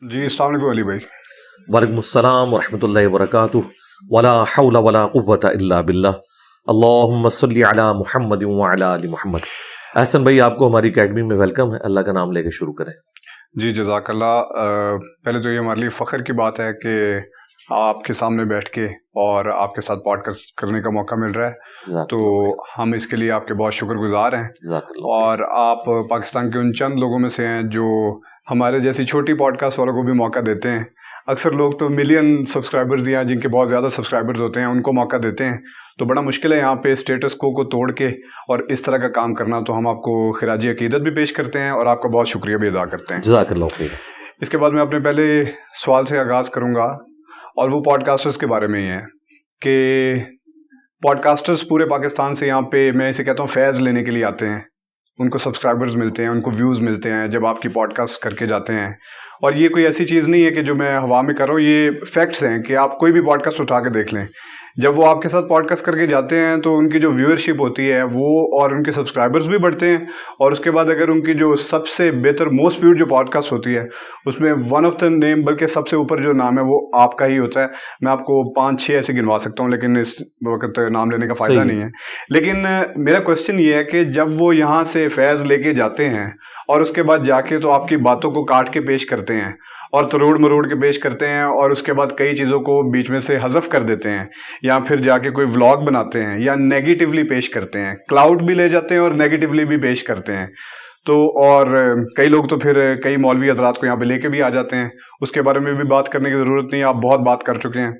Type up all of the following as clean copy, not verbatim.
جی السلام علیکم علی بھائی. وعلیکم السلام ورحمۃ اللہ وبرکاتہ. ولا حول ولا قوۃ الا باللہ. اللہم صلی علی محمد وعلی آل محمد. احسن بھائی آپ کو ہماری اکیڈمی میں ویلکم ہے. اللہ کا نام لے کے شروع کریں. جی جزاک اللہ. پہلے تو یہ ہمارے لیے فخر کی بات ہے کہ آپ کے سامنے بیٹھ کے اور آپ کے ساتھ پوڈ کاسٹ کرنے کا موقع مل رہا ہے, تو ہم اس کے لیے آپ کے بہت شکر گزار ہیں. اور آپ پاکستان کے ان چند لوگوں میں سے ہیں جو ہمارے جیسی چھوٹی پوڈ کاسٹ والوں کو بھی موقع دیتے ہیں. اکثر لوگ تو ملین سبسکرائبرز یا جن کے بہت زیادہ سبسکرائبرز ہوتے ہیں ان کو موقع دیتے ہیں, تو بڑا مشکل ہے یہاں پہ اسٹیٹس کو توڑ کے اور اس طرح کا کام کرنا. تو ہم آپ کو خراج عقیدت بھی پیش کرتے ہیں اور آپ کا بہت شکریہ بھی ادا کرتے ہیں. جزاک اللہ خیر. اس کے بعد میں اپنے پہلے سوال سے آغاز کروں گا, اور وہ پوڈ کاسٹرز کے بارے میں ہی ہے کہ پوڈ کاسٹرز پورے پاکستان سے یہاں پہ میں اسے کہتا ہوں فیض لینے کے لیے آتے ہیں. ان کو سبسکرائبرز ملتے ہیں, ان کو ویوز ملتے ہیں جب آپ کی پوڈ کاسٹ کر کے جاتے ہیں. اور یہ کوئی ایسی چیز نہیں ہے کہ جو میں ہوا میں کر رہا ہوں, یہ فیکٹس ہیں کہ آپ کوئی بھی پوڈ کاسٹ اٹھا کے دیکھ لیں. جب وہ آپ کے ساتھ پوڈ کاسٹ کر کے جاتے ہیں تو ان کی جو ویورشپ ہوتی ہے وہ اور ان کے سبسکرائبرز بھی بڑھتے ہیں. اور اس کے بعد اگر ان کی جو سب سے بہتر موسٹ ویوڈ جو پوڈ کاسٹ ہوتی ہے اس میں ون آف دا نیم, بلکہ سب سے اوپر جو نام ہے وہ آپ کا ہی ہوتا ہے. میں آپ کو 5-6 ایسے گنوا سکتا ہوں لیکن اس وقت نام لینے کا فائدہ نہیں ہے. لیکن میرا کوشچن یہ ہے کہ جب وہ یہاں سے فیض لے کے جاتے ہیں اور اس کے بعد جا کے تو آپ کی باتوں کو کاٹ کے پیش کرتے ہیں اور تروڑ مروڑ کے پیش کرتے ہیں, اور اس کے بعد کئی چیزوں کو بیچ میں سے حذف کر دیتے ہیں, یا پھر جا کے کوئی ولاگ بناتے ہیں یا نیگیٹیولی پیش کرتے ہیں, کلاؤڈ بھی لے جاتے ہیں اور نیگیٹیولی بھی پیش کرتے ہیں. تو اور کئی لوگ تو پھر کئی مولوی حضرات کو یہاں پہ لے کے بھی آ جاتے ہیں. اس کے بارے میں بھی بات کرنے کی ضرورت نہیں, آپ بہت بات کر چکے ہیں.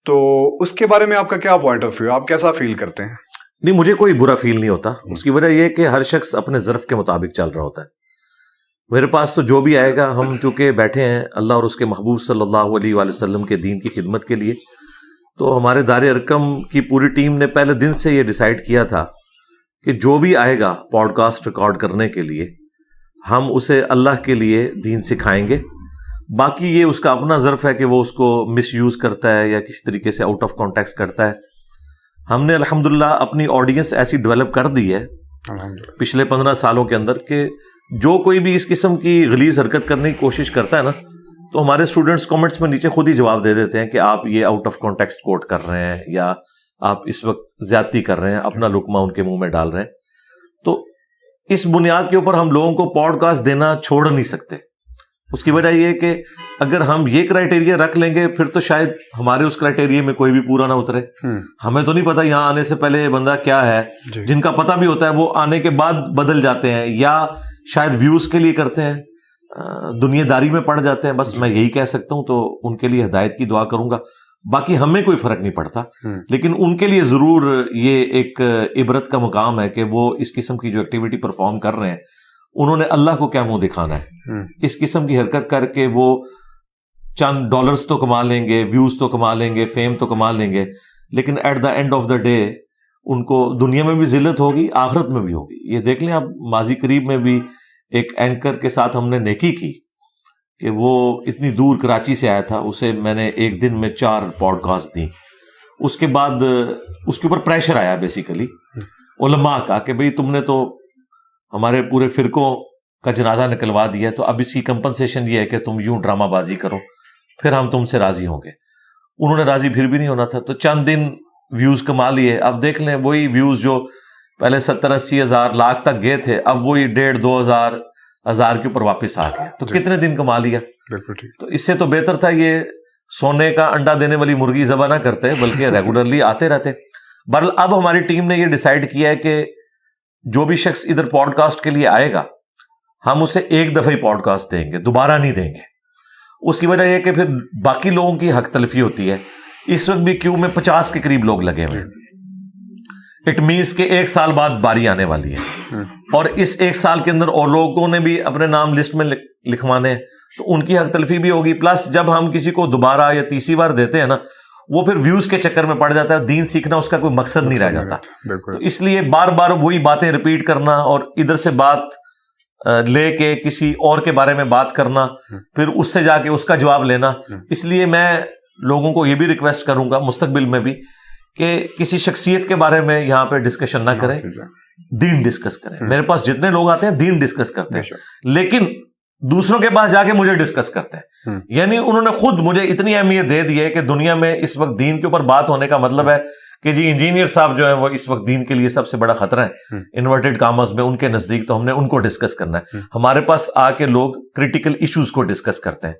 تو اس کے بارے میں آپ کا کیا پوائنٹ آف ویو, آپ کیسا فیل کرتے ہیں؟ نہیں, مجھے کوئی برا فیل نہیں ہوتا. اس کی وجہ یہ ہے کہ ہر شخص اپنے ظرف کے مطابق چل رہا ہوتا ہے. میرے پاس تو جو بھی آئے گا, ہم چونکہ بیٹھے ہیں اللہ اور اس کے محبوب صلی اللہ علیہ وآلہ وسلم کے دین کی خدمت کے لیے, تو ہمارے دار ارکم کی پوری ٹیم نے پہلے دن سے یہ ڈیسائیڈ کیا تھا کہ جو بھی آئے گا پوڈ کاسٹ ریکارڈ کرنے کے لیے ہم اسے اللہ کے لیے دین سکھائیں گے. باقی یہ اس کا اپنا ظرف ہے کہ وہ اس کو مس یوز کرتا ہے یا کسی طریقے سے آؤٹ آف کانٹیکسٹ کرتا ہے. ہم نے الحمدللہ اپنی آڈینس ایسی ڈیولپ کر دی ہے پچھلے 15 سالوں کے اندر کہ جو کوئی بھی اس قسم کی غلیظ حرکت کرنے کی کوشش کرتا ہے نا, تو ہمارے اسٹوڈنٹس کامنٹس میں نیچے خود ہی جواب دے دیتے ہیں کہ آپ یہ آؤٹ آف کانٹیکسٹ کوٹ کر رہے ہیں یا آپ اس وقت زیادتی کر رہے ہیں, اپنا لقمہ ان کے منہ میں ڈال رہے ہیں. تو اس بنیاد کے اوپر ہم لوگوں کو پوڈ کاسٹ دینا چھوڑ نہیں سکتے. اس کی وجہ یہ ہے کہ اگر ہم یہ کرائٹیریا رکھ لیں گے پھر تو شاید ہمارے اس کرائٹیریا میں کوئی بھی پورا نہ اترے. ہمیں تو نہیں پتا یہاں آنے سے پہلے بندہ کیا ہے, جن کا پتہ بھی ہوتا ہے وہ آنے کے بعد بدل جاتے ہیں یا شاید ویوز کے لیے کرتے ہیں, دنیا داری میں پڑ جاتے ہیں. بس میں یہی کہہ سکتا ہوں, تو ان کے لیے ہدایت کی دعا کروں گا. باقی ہمیں کوئی فرق نہیں پڑتا, لیکن ان کے لیے ضرور یہ ایک عبرت کا مقام ہے کہ وہ اس قسم کی جو ایکٹیویٹی پرفارم کر رہے ہیں انہوں نے اللہ کو کیا منہ دکھانا ہے. اس قسم کی حرکت کر کے وہ چند ڈالرز تو کما لیں گے, ویوز تو کما لیں گے, فیم تو کما لیں گے, لیکن at the end of the day ان کو دنیا میں بھی ذلت ہوگی, آخرت میں بھی ہوگی. یہ دیکھ لیں آپ, ماضی قریب میں بھی ایک اینکر کے ساتھ ہم نے نیکی کی کہ وہ اتنی دور کراچی سے آیا تھا, اسے میں نے ایک دن میں 4 پوڈ کاسٹ دی. اس کے بعد اس کے اوپر پریشر آیا بیسیکلی علماء کا کہ بھئی تم نے تو ہمارے پورے فرقوں کا جنازہ نکلوا دیا, تو اب اس کی کمپنسیشن یہ ہے کہ تم یوں ڈرامہ بازی کرو, پھر ہم تم سے راضی ہوں گے. انہوں نے راضی پھر بھی نہیں ہونا تھا, تو چند دن ویوز کما لیے. اب دیکھ لیں وہی ویوز جو پہلے 70-80 ہزار لاکھ تک گئے تھے, اب وہی 1.5-2 ہزار کے اوپر واپس آ گئے. تو کتنے دن کما لیا. تو اس سے تو بہتر تھا یہ سونے کا انڈا دینے والی مرغی ذبح نہ کرتے بلکہ ریگولرلی آتے رہتے. بہرحال اب ہماری ٹیم نے یہ ڈیسائیڈ کیا ہے کہ جو بھی شخص ادھر پوڈ کاسٹ کے لیے آئے گا ہم اسے ایک دفعہ ہی پوڈ کاسٹ دیں گے, دوبارہ نہیں دیں گے. اس کی وجہ یہ کہ پھر باقی لوگوں کی حق تلفی ہوتی ہے. اس وقت بھی کیو میں 50 کے قریب لوگ لگے ہوئے ہیں. اٹ مینس کہ 1 سال بعد باری آنے والی ہے, اور اس 1 سال کے اندر اور لوگوں نے بھی اپنے نام لسٹ میں لکھوانے ہیں, تو ان کی حق تلفی بھی ہوگی. پلس جب ہم کسی کو دوبارہ یا تیسری بار دیتے ہیں نا, وہ پھر ویوز کے چکر میں پڑ جاتا ہے, دین سیکھنا اس کا کوئی مقصد نہیں رہ جاتا. تو اس لیے بار بار وہی باتیں ریپیٹ کرنا اور ادھر سے بات لے کے کسی اور کے بارے میں بات کرنا, پھر اس سے جا کے اس کا جواب لینا. اس لیے میں لوگوں کو یہ بھی ریکویسٹ کروں گا مستقبل میں بھی کہ کسی شخصیت کے بارے میں یہاں پہ ڈسکشن نہ کریں, دین ڈسکس کریں. میرے پاس جتنے لوگ آتے ہیں دین ڈسکس کرتے ہیں, لیکن دوسروں کے پاس جا کے مجھے ڈسکس کرتے ہیں. یعنی انہوں نے خود مجھے اتنی اہمیت دے دی ہے کہ دنیا میں اس وقت دین کے اوپر بات ہونے کا مطلب ہے کہ جی انجینئر صاحب جو ہیں وہ اس وقت دین کے لیے سب سے بڑا خطرہ ہے انورٹڈ کامرز میں، ان کے نزدیک، تو ہم نے ان کو ڈسکس کرنا ہے. ہمارے پاس آ کے لوگ کریٹیکل ایشوز کو ڈسکس کرتے ہیں.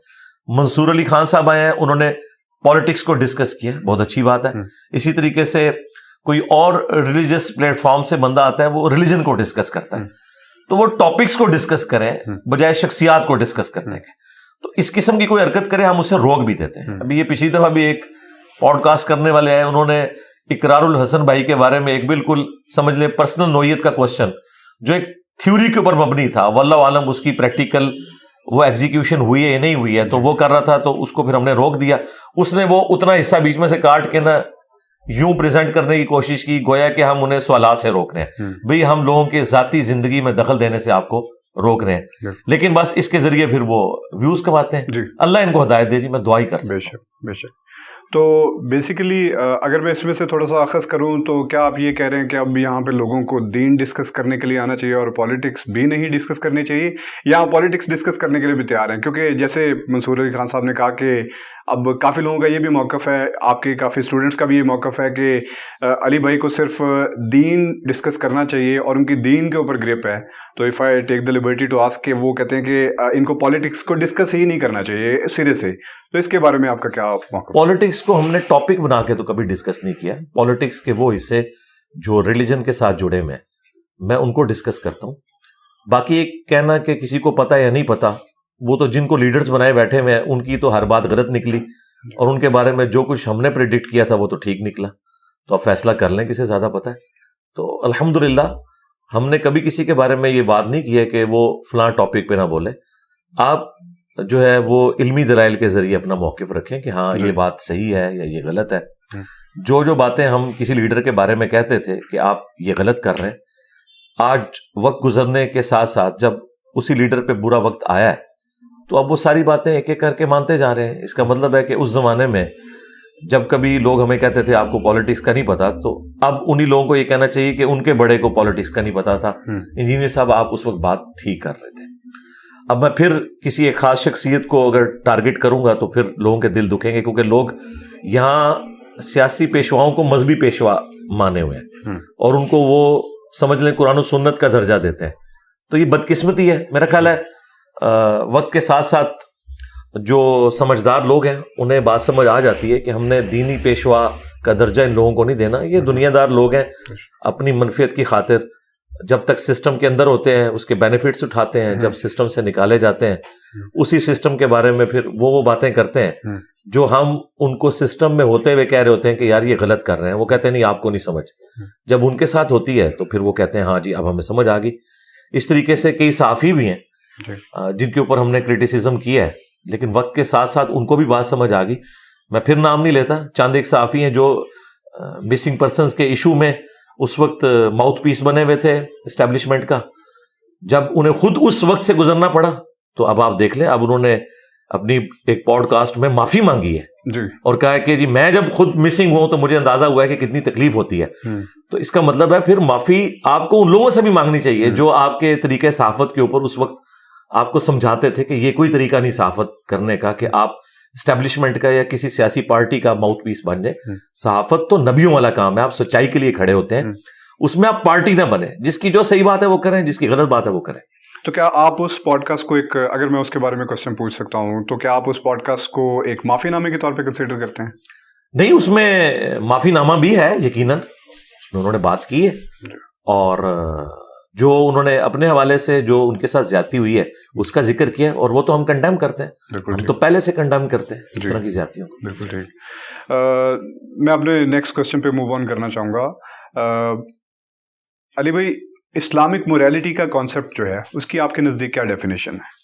منصور علی خان صاحب آئے ہیں، انہوں نے پالیٹکس کو ڈسکس کیا، بہت اچھی بات ہے. اسی طریقے سے کوئی اور ریلیجیس پلیٹ فارم سے بندہ آتا ہے، وہ ریلیجن کو ڈسکس کرتا ہے. تو وہ ٹاپکس کو ڈسکس کریں بجائے شخصیات کو ڈسکس کرنے کے. تو اس قسم کی کوئی حرکت کرے ہم اسے روک بھی دیتے ہیں. ابھی یہ پچھلی دفعہ بھی ایک پوڈ کاسٹ کرنے والے آئے، انہوں نے اقرار الحسن بھائی کے بارے میں ایک بالکل سمجھ لیں پرسنل نوعیت کا کوشچن جو ایک تھیوری کے اوپر مبنی تھا، واللہ عالم اس کی پریکٹیکل وہ ایگزیکیوشن ہوئی ہے یا نہیں ہوئی ہے، تو وہ کر رہا تھا، تو اس کو پھر ہم نے روک دیا. اس نے وہ اتنا حصہ بیچ میں سے کاٹ کے نا یوں پریزنٹ کرنے کی کوشش کی گویا کہ ہم انہیں سوالات سے روک رہے ہیں. بھئی ہم لوگوں کے ذاتی زندگی میں دخل دینے سے آپ کو روک رہے ہیں، لیکن بس اس کے ذریعے پھر وہ ویوز کماتے ہیں. اللہ ان کو ہدایت دے جی، میں دعا ہی کر سکتا ہوں. بے شک بے شک. تو بیسیکلی اگر میں اس میں سے تھوڑا سا اخذ کروں تو کیا آپ یہ کہہ رہے ہیں کہ اب یہاں پہ لوگوں کو دین ڈسکس کرنے کے لیے آنا چاہیے اور پالیٹکس بھی نہیں ڈسکس کرنی چاہیے، یا پالیٹکس ڈسکس کرنے کے لیے بھی تیار ہیں؟ کیونکہ جیسے منصور علی خان صاحب نے کہا کہ اب کافی لوگوں کا یہ بھی موقف ہے، آپ کے کافی اسٹوڈنٹس کا بھی یہ موقف ہے کہ علی بھائی کو صرف دین ڈسکس کرنا چاہیے اور ان کی دین کے اوپر گرپ ہے. تو if I take the liberty to ask کہ وہ کہتے ہیں کہ ان کو پالیٹکس کو ڈسکس ہی نہیں کرنا چاہیے سرے سے. تو اس کے بارے میں آپ کا کیا موقف؟ پالیٹکس کو ہم نے ٹاپک بنا کے تو کبھی ڈسکس نہیں کیا. پالیٹکس کے وہ حصے جو ریلیجن کے ساتھ جڑے ہوئے میں ان کو ڈسکس کرتا ہوں. باقی ایک کہنا کہ کسی کو پتا یا نہیں پتا، وہ تو جن کو لیڈرز بنائے بیٹھے ہوئے ہیں ان کی تو ہر بات غلط نکلی، اور ان کے بارے میں جو کچھ ہم نے پریڈکٹ کیا تھا وہ تو ٹھیک نکلا. تو آپ فیصلہ کر لیں کسے زیادہ پتا ہے. تو الحمدللہ ہم نے کبھی کسی کے بارے میں یہ بات نہیں کی ہے کہ وہ فلاں ٹاپک پہ نہ بولے. آپ جو ہے وہ علمی دلائل کے ذریعے اپنا موقف رکھیں کہ ہاں یہ بات صحیح ہے یا یہ غلط ہے. جو باتیں ہم کسی لیڈر کے بارے میں کہتے تھے کہ آپ یہ غلط کر رہے ہیں، آج وقت گزرنے کے ساتھ ساتھ جب اسی لیڈر پہ برا وقت آیا ہے تو اب وہ ساری باتیں ایک ایک کر کے مانتے جا رہے ہیں. اس کا مطلب ہے کہ اس زمانے میں جب کبھی لوگ ہمیں کہتے تھے آپ کو پالیٹکس کا نہیں پتا، تو اب انہی لوگوں کو یہ کہنا چاہیے کہ ان کے بڑے کو پالیٹکس کا نہیں پتا تھا. انجینئر صاحب آپ اس وقت بات ٹھیک کر رہے تھے. اب میں پھر کسی ایک خاص شخصیت کو اگر ٹارگٹ کروں گا تو پھر لوگوں کے دل دکھیں گے، کیونکہ لوگ یہاں سیاسی پیشواؤں کو مذہبی پیشوا مانے ہوئے ہیں اور ان کو وہ سمجھ لیں قرآن و سنت کا درجہ دیتے ہیں. تو یہ بدقسمتی ہے. میرا خیال ہے وقت کے ساتھ ساتھ جو سمجھدار لوگ ہیں انہیں بات سمجھ آ جاتی ہے کہ ہم نے دینی پیشوا کا درجہ ان لوگوں کو نہیں دینا. یہ دنیا دار لوگ ہیں، اپنی منفیت کی خاطر جب تک سسٹم کے اندر ہوتے ہیں اس کے بینیفٹس اٹھاتے ہیں، جب سسٹم سے نکالے جاتے ہیں اسی سسٹم کے بارے میں پھر وہ باتیں کرتے ہیں جو ہم ان کو سسٹم میں ہوتے ہوئے کہہ رہے ہوتے ہیں کہ یار یہ غلط کر رہے ہیں. وہ کہتے ہیں نہیں آپ کو نہیں سمجھ. جب ان کے ساتھ ہوتی ہے تو پھر وہ کہتے ہیں ہاں جی اب ہمیں سمجھ آ گئی. اس طریقے سے کئی صحافی بھی ہیں جن کے اوپر ہم نے کرٹیسزم کیا ہے، لیکن وقت کے ساتھ ساتھ ان کو بھی بات سمجھ آ گئی. میں پھر نام نہیں لیتا، چند ایک صحافی ہیں جو مسنگ پرسنز کے ایشو میں اس وقت ماؤتھ پیس بنے ہوئے تھے اسٹیبلشمنٹ کا. جب انہیں خود اس وقت سے گزرنا پڑا تو اب آپ دیکھ لیں، اب انہوں نے اپنی ایک پوڈ کاسٹ میں معافی مانگی ہے اور کہا ہے کہ جی میں جب خود مسنگ ہوں تو مجھے اندازہ ہوا ہے کہ کتنی تکلیف ہوتی ہے. تو اس کا مطلب ہے پھر معافی آپ کو ان لوگوں سے بھی مانگنی چاہیے جو آپ کے طریقے صحافت کے اوپر اس وقت آپ کو سمجھاتے تھے کہ یہ کوئی طریقہ نہیں صحافت کرنے کا کہ آپ اسٹیبلشمنٹ کا یا کسی سیاسی پارٹی کا ماؤتھ پیس بن جائے. صحافت تو نبیوں والا کام ہے، آپ سچائی کے لیے کھڑے ہوتے ہیں، اس میں آپ پارٹی نہ بنے. جس کی جو صحیح بات ہے وہ کریں، جس کی غلط بات ہے وہ کریں. تو کیا آپ اس پوڈ کاسٹ کو ایک، اگر میں اس کے بارے میں کوشچن پوچھ سکتا ہوں، تو کیا آپ اس پوڈ کاسٹ کو ایک معافی نامے کے طور پہ کنسیڈر کرتے ہیں؟ نہیں، اس میں معافی نامہ بھی ہے یقیناً، اس میں انہوں نے بات کی ہے اور جو انہوں نے اپنے حوالے سے جو ان کے ساتھ زیادتی ہوئی ہے اس کا ذکر کیا، اور وہ تو ہم کنڈیم کرتے ہیں، ہم تو پہلے سے کنڈیم کرتے ہیں اس طرح کی زیادتیوں کو. بالکل ٹھیک. میں اپنے نیکسٹ کوشچن پہ موو آن کرنا چاہوں گا. علی بھائی، اسلامک موریلٹی کا کانسیپٹ جو ہے اس کی آپ کے نزدیک کیا ڈیفینیشن ہے؟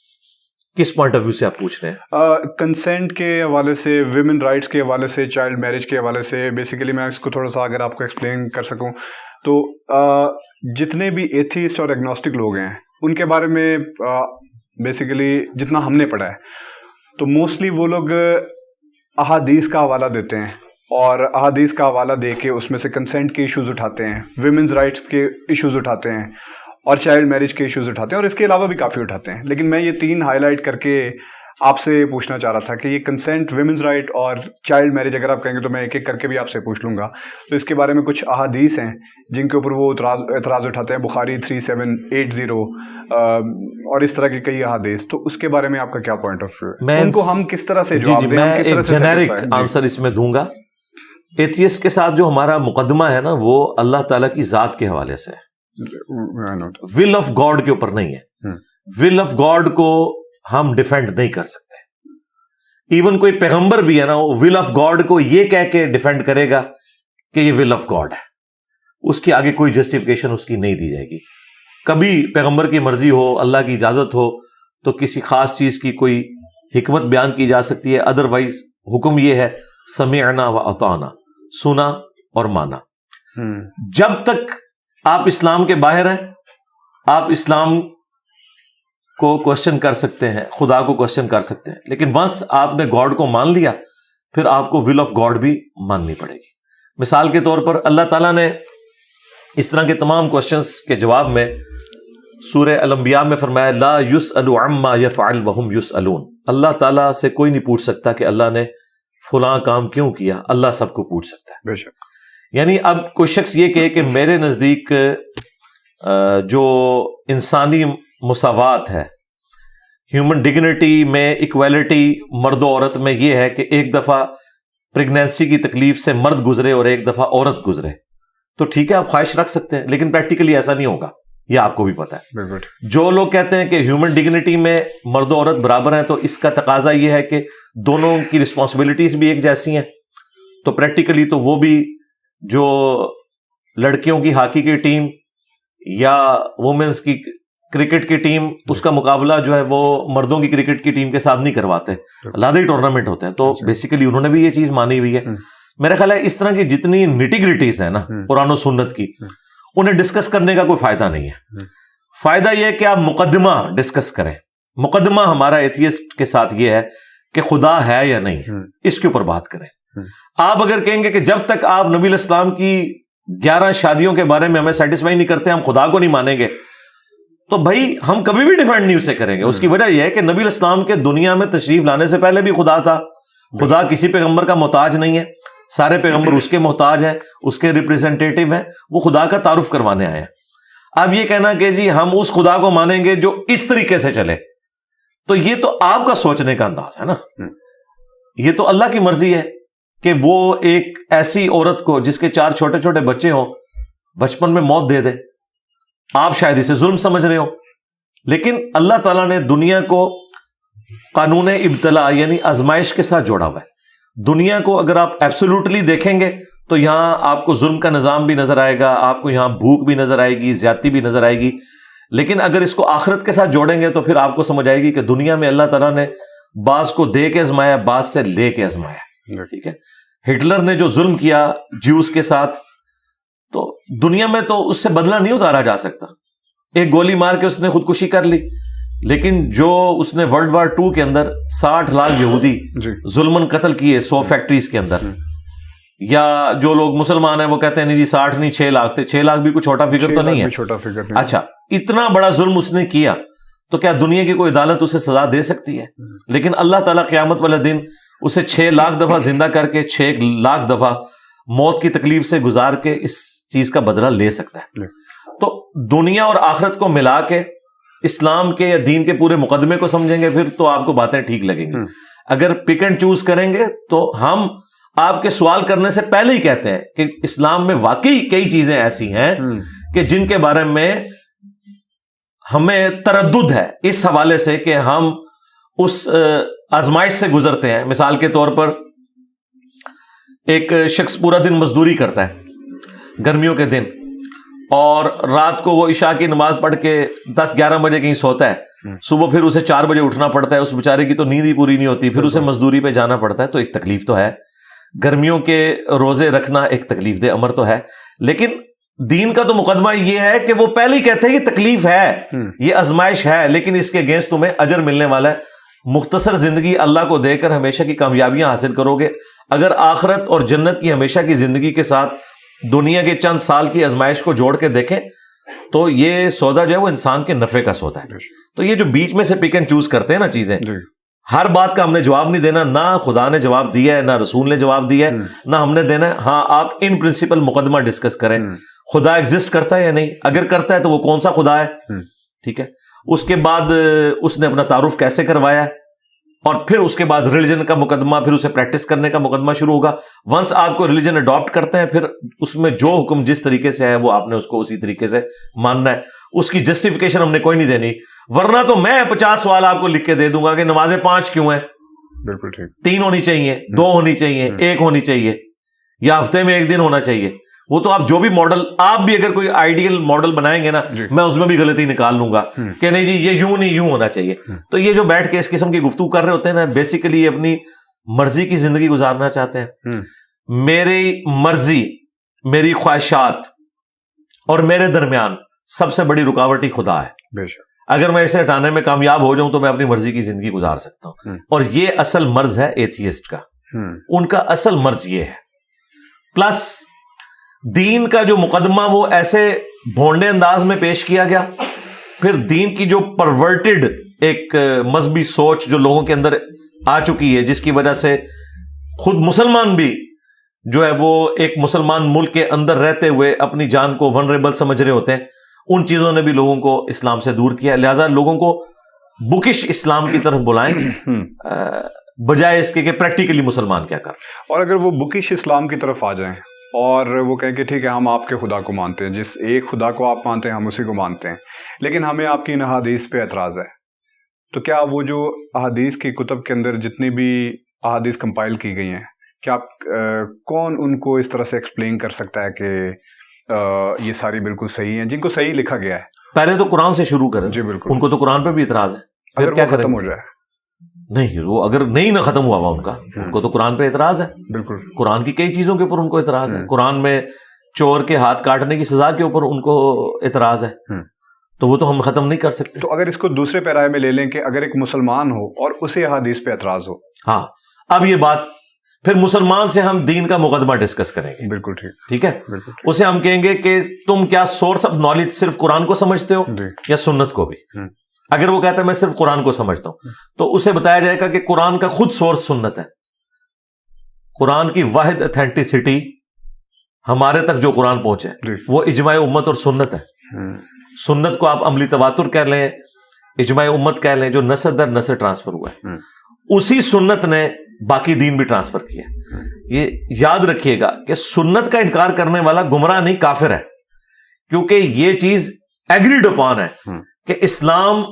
کس پوائنٹ آف ویو سے آپ پوچھ رہے ہیں؟ کنسینٹ کے حوالے سے، ویمن رائٹس کے حوالے سے، چائلڈ میرج کے حوالے سے. بیسیکلی میں اس کو تھوڑا سا اگر آپ کو ایکسپلین کر سکوں تو جتنے بھی ایتھیسٹ اور ایگنوسٹک لوگ ہیں ان کے بارے میں بیسیکلی جتنا ہم نے پڑھا ہے تو موسٹلی وہ لوگ احادیث کا حوالہ دیتے ہیں اور احادیث کا حوالہ دے کے اس میں سے کنسینٹ کے ایشوز اٹھاتے ہیں، ویمنز رائٹس کے ایشوز اٹھاتے ہیں اور چائلڈ میرج کے ایشوز اٹھاتے ہیں، اور اس کے علاوہ بھی کافی اٹھاتے ہیں. لیکن میں یہ 3 ہائی لائٹ کر کے آپ سے پوچھنا چاہ رہا تھا کہ یہ کنسینٹ، ویمنز رائٹ اور چائلڈ میرج اگر آپ کہیں گے تو میں ایک ایک کر کے بھی آپ سے پوچھ لوں گا. تو اس کے بارے میں کچھ احادیث ہیں جن کے اوپر وہ اعتراض اٹھاتے ہیں، بخاری 3780 اور اس طرح کی کئی احادیث. تو اس کے بارے میں آپ کا کیا پوائنٹ آف ویو ہے؟ ان کو ہم کس طرح سے جواب دیں؟ میں ایک جنیرک آنسر اس میں دوں گا. ایتھیسٹ کے ساتھ جو ہمارا مقدمہ ہے نا وہ اللہ تعالیٰ کی ذات کے حوالے سے ہے، ول آف گاڈ کے اوپر نہیں ہے. ول آف گاڈ کو ہم ڈیفینڈ نہیں کر سکتے. ایون کوئی پیغمبر بھی ہے نا، وہ ول آف گاڈ کو یہ کہہ کے ڈیفینڈ کرے گا کہ یہ ول آف گاڈ ہے، اس کے آگے کوئی جسٹیفیکیشن اس کی نہیں دی جائے گی. کبھی پیغمبر کی مرضی ہو، اللہ کی اجازت ہو تو کسی خاص چیز کی کوئی حکمت بیان کی جا سکتی ہے. ادروائز حکم یہ ہے سمعنا و اطعنا، سنا اور مانا. جب تک آپ اسلام کے باہر ہیں آپ اسلام کو کوشچن کر سکتے ہیں، خدا کو کوشچن کر سکتے ہیں، لیکن ونس آپ نے گاڈ کو مان لیا پھر آپ کو ول آف گاڈ بھی ماننی پڑے گی. مثال کے طور پر اللہ تعالیٰ نے اس طرح کے تمام کوشچنس کے جواب میں سورہ الانبیاء میں فرمایا لا یسأل عما یفعل وہم یسألون. اللہ تعالیٰ سے کوئی نہیں پوچھ سکتا کہ اللہ نے فلاں کام کیوں کیا، اللہ سب کو پوچھ سکتا ہے. بے شک. یعنی اب کوئی شخص یہ کہے کہ میرے نزدیک جو انسانی مساوات ہے، ہیومن ڈگنیٹی میں ایکویلٹی مرد و عورت میں یہ ہے کہ ایک دفعہ پریگنینسی کی تکلیف سے مرد گزرے اور ایک دفعہ عورت گزرے، تو ٹھیک ہے آپ خواہش رکھ سکتے ہیں، لیکن پریکٹیکلی ایسا نہیں ہوگا، یہ آپ کو بھی پتا ہے. جو لوگ کہتے ہیں کہ ہیومن ڈگنیٹی میں مرد و عورت برابر ہیں تو اس کا تقاضا یہ ہے کہ دونوں کی رسپانسبلٹیز بھی ایک جیسی ہیں. تو پریکٹیکلی تو وہ بھی جو لڑکیوں کی ہاکی کی ٹیم یا وومنس کی کرکٹ کی ٹیم، اس کا مقابلہ جو ہے وہ مردوں کی کرکٹ کی ٹیم کے ساتھ نہیں کرواتے، علیحدہ ہی ٹورنامنٹ ہوتے ہیں. تو بیسیکلی انہوں نے بھی یہ چیز مانی ہوئی ہے. میرا خیال ہے اس طرح کی جتنی نیٹی گریٹیز ہیں نا قرآن و سنت کی، انہیں ڈسکس کرنے کا کوئی فائدہ نہیں ہے. فائدہ یہ ہے کہ آپ مقدمہ ڈسکس کریں. مقدمہ ہمارا ایتھیسٹ کے ساتھ یہ ہے کہ خدا ہے یا نہیں ہے، اس کے اوپر بات کریں. آپ اگر کہیں گے کہ جب تک آپ نبی علیہ السلام کی 11 شادیوں کے بارے میں ہمیں سیٹسفائی نہیں کرتے ہم خدا کو نہیں مانیں گے، تو بھائی ہم کبھی بھی ڈیفینڈ نہیں اسے کریں گے. اس کی وجہ یہ ہے کہ نبی علیہ السلام کے دنیا میں تشریف لانے سے پہلے بھی خدا تھا. خدا کسی پیغمبر کا محتاج نہیں ہے، سارے پیغمبر اس کے محتاج ہیں، اس کے ریپریزنٹیٹیو ہیں، وہ خدا کا تعارف کروانے آئے ہیں. اب یہ کہنا کہ جی ہم اس خدا کو مانیں گے جو اس طریقے سے چلے، تو یہ تو آپ کا سوچنے کا انداز ہے نا. یہ تو اللہ کی مرضی ہے کہ وہ ایک ایسی عورت کو جس کے 4 چھوٹے چھوٹے بچے ہوں بچپن میں موت دے دے. آپ شاید اسے ظلم سمجھ رہے ہو، لیکن اللہ تعالیٰ نے دنیا کو قانون ابتلا یعنی آزمائش کے ساتھ جوڑا ہوا ہے. دنیا کو اگر آپ ایبسولوٹلی دیکھیں گے تو یہاں آپ کو ظلم کا نظام بھی نظر آئے گا، آپ کو یہاں بھوک بھی نظر آئے گی، زیادتی بھی نظر آئے گی. لیکن اگر اس کو آخرت کے ساتھ جوڑیں گے تو پھر آپ کو سمجھ آئے گی کہ دنیا میں اللہ تعالیٰ نے بعض کو دے کے آزمایا، بعض سے لے کے آزمایا. ٹھیک ہے، ہٹلر نے جو ظلم کیا جیوز کے ساتھ، تو دنیا میں تو اس سے بدلہ نہیں اتارا جا سکتا. ایک گولی مار کے اس نے خودکشی کر لی، لیکن جو اس نے ورلڈ وار 2 کے اندر 60 لاکھ یہودی ظلمن قتل کیے 100 فیکٹریز کے اندر، یا جو لوگ مسلمان ہیں وہ کہتے ہیں نہیں جی 60 نہیں 6 لاکھ تھے. 6 لاکھ بھی کوئی چھوٹا فگر تو نہیں ہے. اچھا، اتنا بڑا ظلم اس نے کیا تو کیا دنیا کی کوئی عدالت اسے سزا دے سکتی ہے؟ لیکن اللہ تعالیٰ قیامت والے دن اسے 6 لاکھ دفعہ زندہ کر کے 6 لاکھ دفعہ موت کی تکلیف سے گزار کے اس چیز کا بدلہ لے سکتا ہے. تو دنیا اور آخرت کو ملا کے اسلام کے یا دین کے پورے مقدمے کو سمجھیں گے پھر تو آپ کو باتیں ٹھیک لگیں گی. اگر پک اینڈ چوز کریں گے تو ہم آپ کے سوال کرنے سے پہلے ہی کہتے ہیں کہ اسلام میں واقعی کئی چیزیں ایسی ہیں کہ جن کے بارے میں ہمیں تردد ہے اس حوالے سے کہ ہم اس آزمائش سے گزرتے ہیں. مثال کے طور پر ایک شخص پورا دن مزدوری کرتا ہے گرمیوں کے دن، اور رات کو وہ عشاء کی نماز پڑھ کے 10-11 بجے کہیں سوتا ہے، صبح پھر اسے 4 بجے اٹھنا پڑتا ہے. اس بیچارے کی تو نیند ہی پوری نہیں ہوتی، پھر اسے مزدوری پہ جانا پڑتا ہے. تو ایک تکلیف تو ہے، گرمیوں کے روزے رکھنا ایک تکلیف دہ امر تو ہے. لیکن دین کا تو مقدمہ یہ ہے کہ وہ پہلے ہی کہتے ہیں یہ تکلیف ہے، یہ آزمائش ہے، لیکن اس کے اگینسٹ تمہیں اجر ملنے والا ہے. مختصر زندگی اللہ کو دے کر ہمیشہ کی کامیابیاں حاصل کرو گے. اگر آخرت اور جنت کی ہمیشہ کی زندگی کے ساتھ دنیا کے چند سال کی آزمائش کو جوڑ کے دیکھیں تو یہ سودا جو ہے وہ انسان کے نفع کا سودا ہے. تو یہ جو بیچ میں سے پک اینڈ چوز کرتے ہیں نا چیزیں, ہر بات کا ہم نے جواب نہیں دینا, نہ خدا نے جواب دیا ہے نہ رسول نے جواب دیا ہے نہ ہم نے دینا ہے. ہاں آپ ان پرنسپل مقدمہ ڈسکس کریں, خدا ایگزسٹ کرتا ہے یا نہیں, اگر کرتا ہے تو وہ کون سا خدا ہے, ٹھیک ہے. اس کے بعد اس نے اپنا تعارف کیسے کروایا, اور پھر اس کے بعد ریلیجن کا مقدمہ, پھر اسے پریکٹس کرنے کا مقدمہ شروع ہوگا. ونس آپ کو ریلیجن اڈاپٹ کرتے ہیں, پھر اس میں جو حکم جس طریقے سے ہے وہ آپ نے اس کو اسی طریقے سے ماننا ہے. اس کی جسٹیفیکیشن ہم نے کوئی نہیں دینی, ورنہ تو میں 50 سوال آپ کو لکھ کے دے دوں گا کہ نمازیں 5 کیوں ہیں, بالکل ٹھیک, 3 ہونی چاہیے, 2 ہونی چاہیے, 1 ہونی چاہیے, یا ہفتے میں 1 دن ہونا چاہیے. وہ تو آپ جو بھی ماڈل, آپ بھی اگر کوئی آئیڈیل ماڈل بنائیں گے نا, میں اس میں بھی غلطی نکال لوں گا کہ نہیں جی یہ یوں نہیں یوں ہونا چاہیے. تو یہ جو بیٹھ کے اس قسم کی گفتگو کر رہے ہوتے ہیں نا, بیسیکلی اپنی مرضی کی زندگی گزارنا چاہتے ہیں. میری مرضی, میری خواہشات اور میرے درمیان سب سے بڑی رکاوٹ ہی خدا ہے. اگر میں اسے ہٹانے میں کامیاب ہو جاؤں تو میں اپنی مرضی کی زندگی گزار سکتا ہوں. اور یہ اصل مرض ہے ایتھیسٹ کا, ان کا اصل مرض یہ ہے. پلس دین کا جو مقدمہ وہ ایسے بھونڈے انداز میں پیش کیا گیا, پھر دین کی جو پرورٹڈ ایک مذہبی سوچ جو لوگوں کے اندر آ چکی ہے, جس کی وجہ سے خود مسلمان بھی جو ہے وہ ایک مسلمان ملک کے اندر رہتے ہوئے اپنی جان کو ونریبل سمجھ رہے ہوتے ہیں, ان چیزوں نے بھی لوگوں کو اسلام سے دور کیا. لہذا لوگوں کو بکش اسلام کی طرف بلائیں بجائے اس کے کہ پریکٹیکلی مسلمان کیا کر. اور اگر وہ بکش اسلام کی طرف آ جائیں اور وہ کہیں کہ ٹھیک ہے ہم آپ کے خدا کو مانتے ہیں, جس ایک خدا کو آپ مانتے ہیں ہم اسی کو مانتے ہیں, لیکن ہمیں آپ کی ان احادیث پہ اعتراض ہے, تو کیا وہ جو احادیث کی کتب کے اندر جتنی بھی احادیث کمپائل کی گئی ہیں, کیا آپ کون ان کو اس طرح سے ایکسپلین کر سکتا ہے کہ یہ ساری بالکل صحیح ہیں, جن کو صحیح لکھا گیا ہے؟ پہلے تو قرآن سے شروع کریں. جی بالکل. ان کو تو قرآن پہ بھی اعتراض ہے, اگر کیا ختم ہو جائے. نہیں, وہ اگر نہیں نہ ختم ہوا ان کا, ان کو تو قرآن پہ اعتراض ہے. بالکل, قرآن کی کئی چیزوں کے اوپر ان کو اعتراض ہے. قرآن میں چور کے ہاتھ کاٹنے کی سزا کے اوپر ان کو اعتراض ہے, تو وہ تو ہم ختم نہیں کر سکتے. تو اگر اس کو دوسرے پیرائے میں لے لیں کہ اگر ایک مسلمان ہو اور اسے احادیث پہ اعتراض ہو, ہاں, اب یہ بات پھر مسلمان سے ہم دین کا مقدمہ ڈسکس کریں گے. بالکل ٹھیک, ٹھیک ہے. اسے ہم کہیں گے کہ تم کیا سورس آف نالج صرف قرآن کو سمجھتے ہو یا سنت کو بھی؟ اگر وہ کہتا ہے میں صرف قرآن کو سمجھتا ہوں, تو اسے بتایا جائے گا کہ قرآن کا خود سورس سنت ہے. قرآن کی واحد اتھینٹسٹی ہمارے تک جو قرآن پہنچے وہ اجماع امت اور سنت ہے. سنت کو آپ عملی تواتر کہہ لیں, اجماع امت کہہ لیں, جو نسل در نسل ٹرانسفر ہوا ہے, اسی سنت نے باقی دین بھی ٹرانسفر کیا. یہ یاد رکھیے گا کہ سنت کا انکار کرنے والا گمراہ نہیں کافر ہے, کیونکہ یہ چیز ایگریڈ اپان ہے کہ اسلام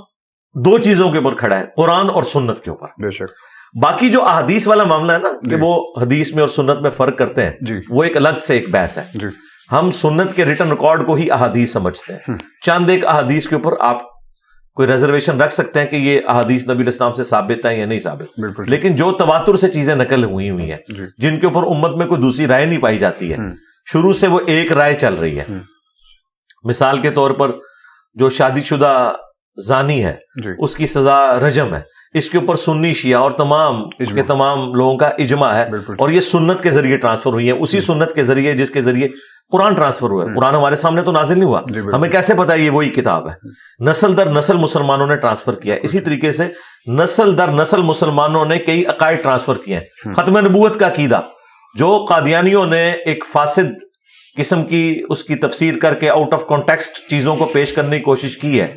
2 چیزوں کے اوپر کھڑا ہے, قرآن اور سنت کے اوپر. بے شک. باقی جو احادیث والا معاملہ ہے نا کہ وہ حدیث میں اور سنت میں فرق کرتے ہیں, وہ ایک الگ سے ایک بحث ہے. ہم سنت کے ریٹن ریکارڈ کو ہی احادیث سمجھتے ہیں. چند ایک احادیث کے اوپر آپ کوئی ریزرویشن رکھ سکتے ہیں کہ یہ احادیث نبی علیہ السلام سے ثابت ہے یا نہیں ثابت, لیکن جو تواتر سے چیزیں نقل ہوئی ہیں جن کے اوپر امت میں کوئی دوسری رائے نہیں پائی جاتی ہے, شروع سے وہ ایک رائے چل رہی ہے. مثال کے طور پر جو شادی شدہ زانی ہے اس کی سزا رجم ہے, اس کے اوپر سنی شیعہ اور تمام کے تمام لوگوں کا اجماع ہے, اور یہ سنت کے ذریعے ٹرانسفر ہوئی ہے, اسی سنت کے ذریعے جس کے ذریعے قرآن ٹرانسفر ہوا ہے. قرآن ہمارے سامنے تو نازل نہیں ہوا, ہمیں کیسے پتا یہ وہی کتاب ہے؟ نسل در نسل مسلمانوں نے ٹرانسفر کیا ہے. اسی طریقے سے نسل در نسل مسلمانوں نے کئی عقائد ٹرانسفر کیے ہیں. ختم نبوت کا عقیدہ جو قادیانیوں نے ایک فاسد قسم کی اس کی تفسیر کر کے آؤٹ آف کانٹیکسٹ چیزوں کو پیش کرنے کی کوشش کی ہے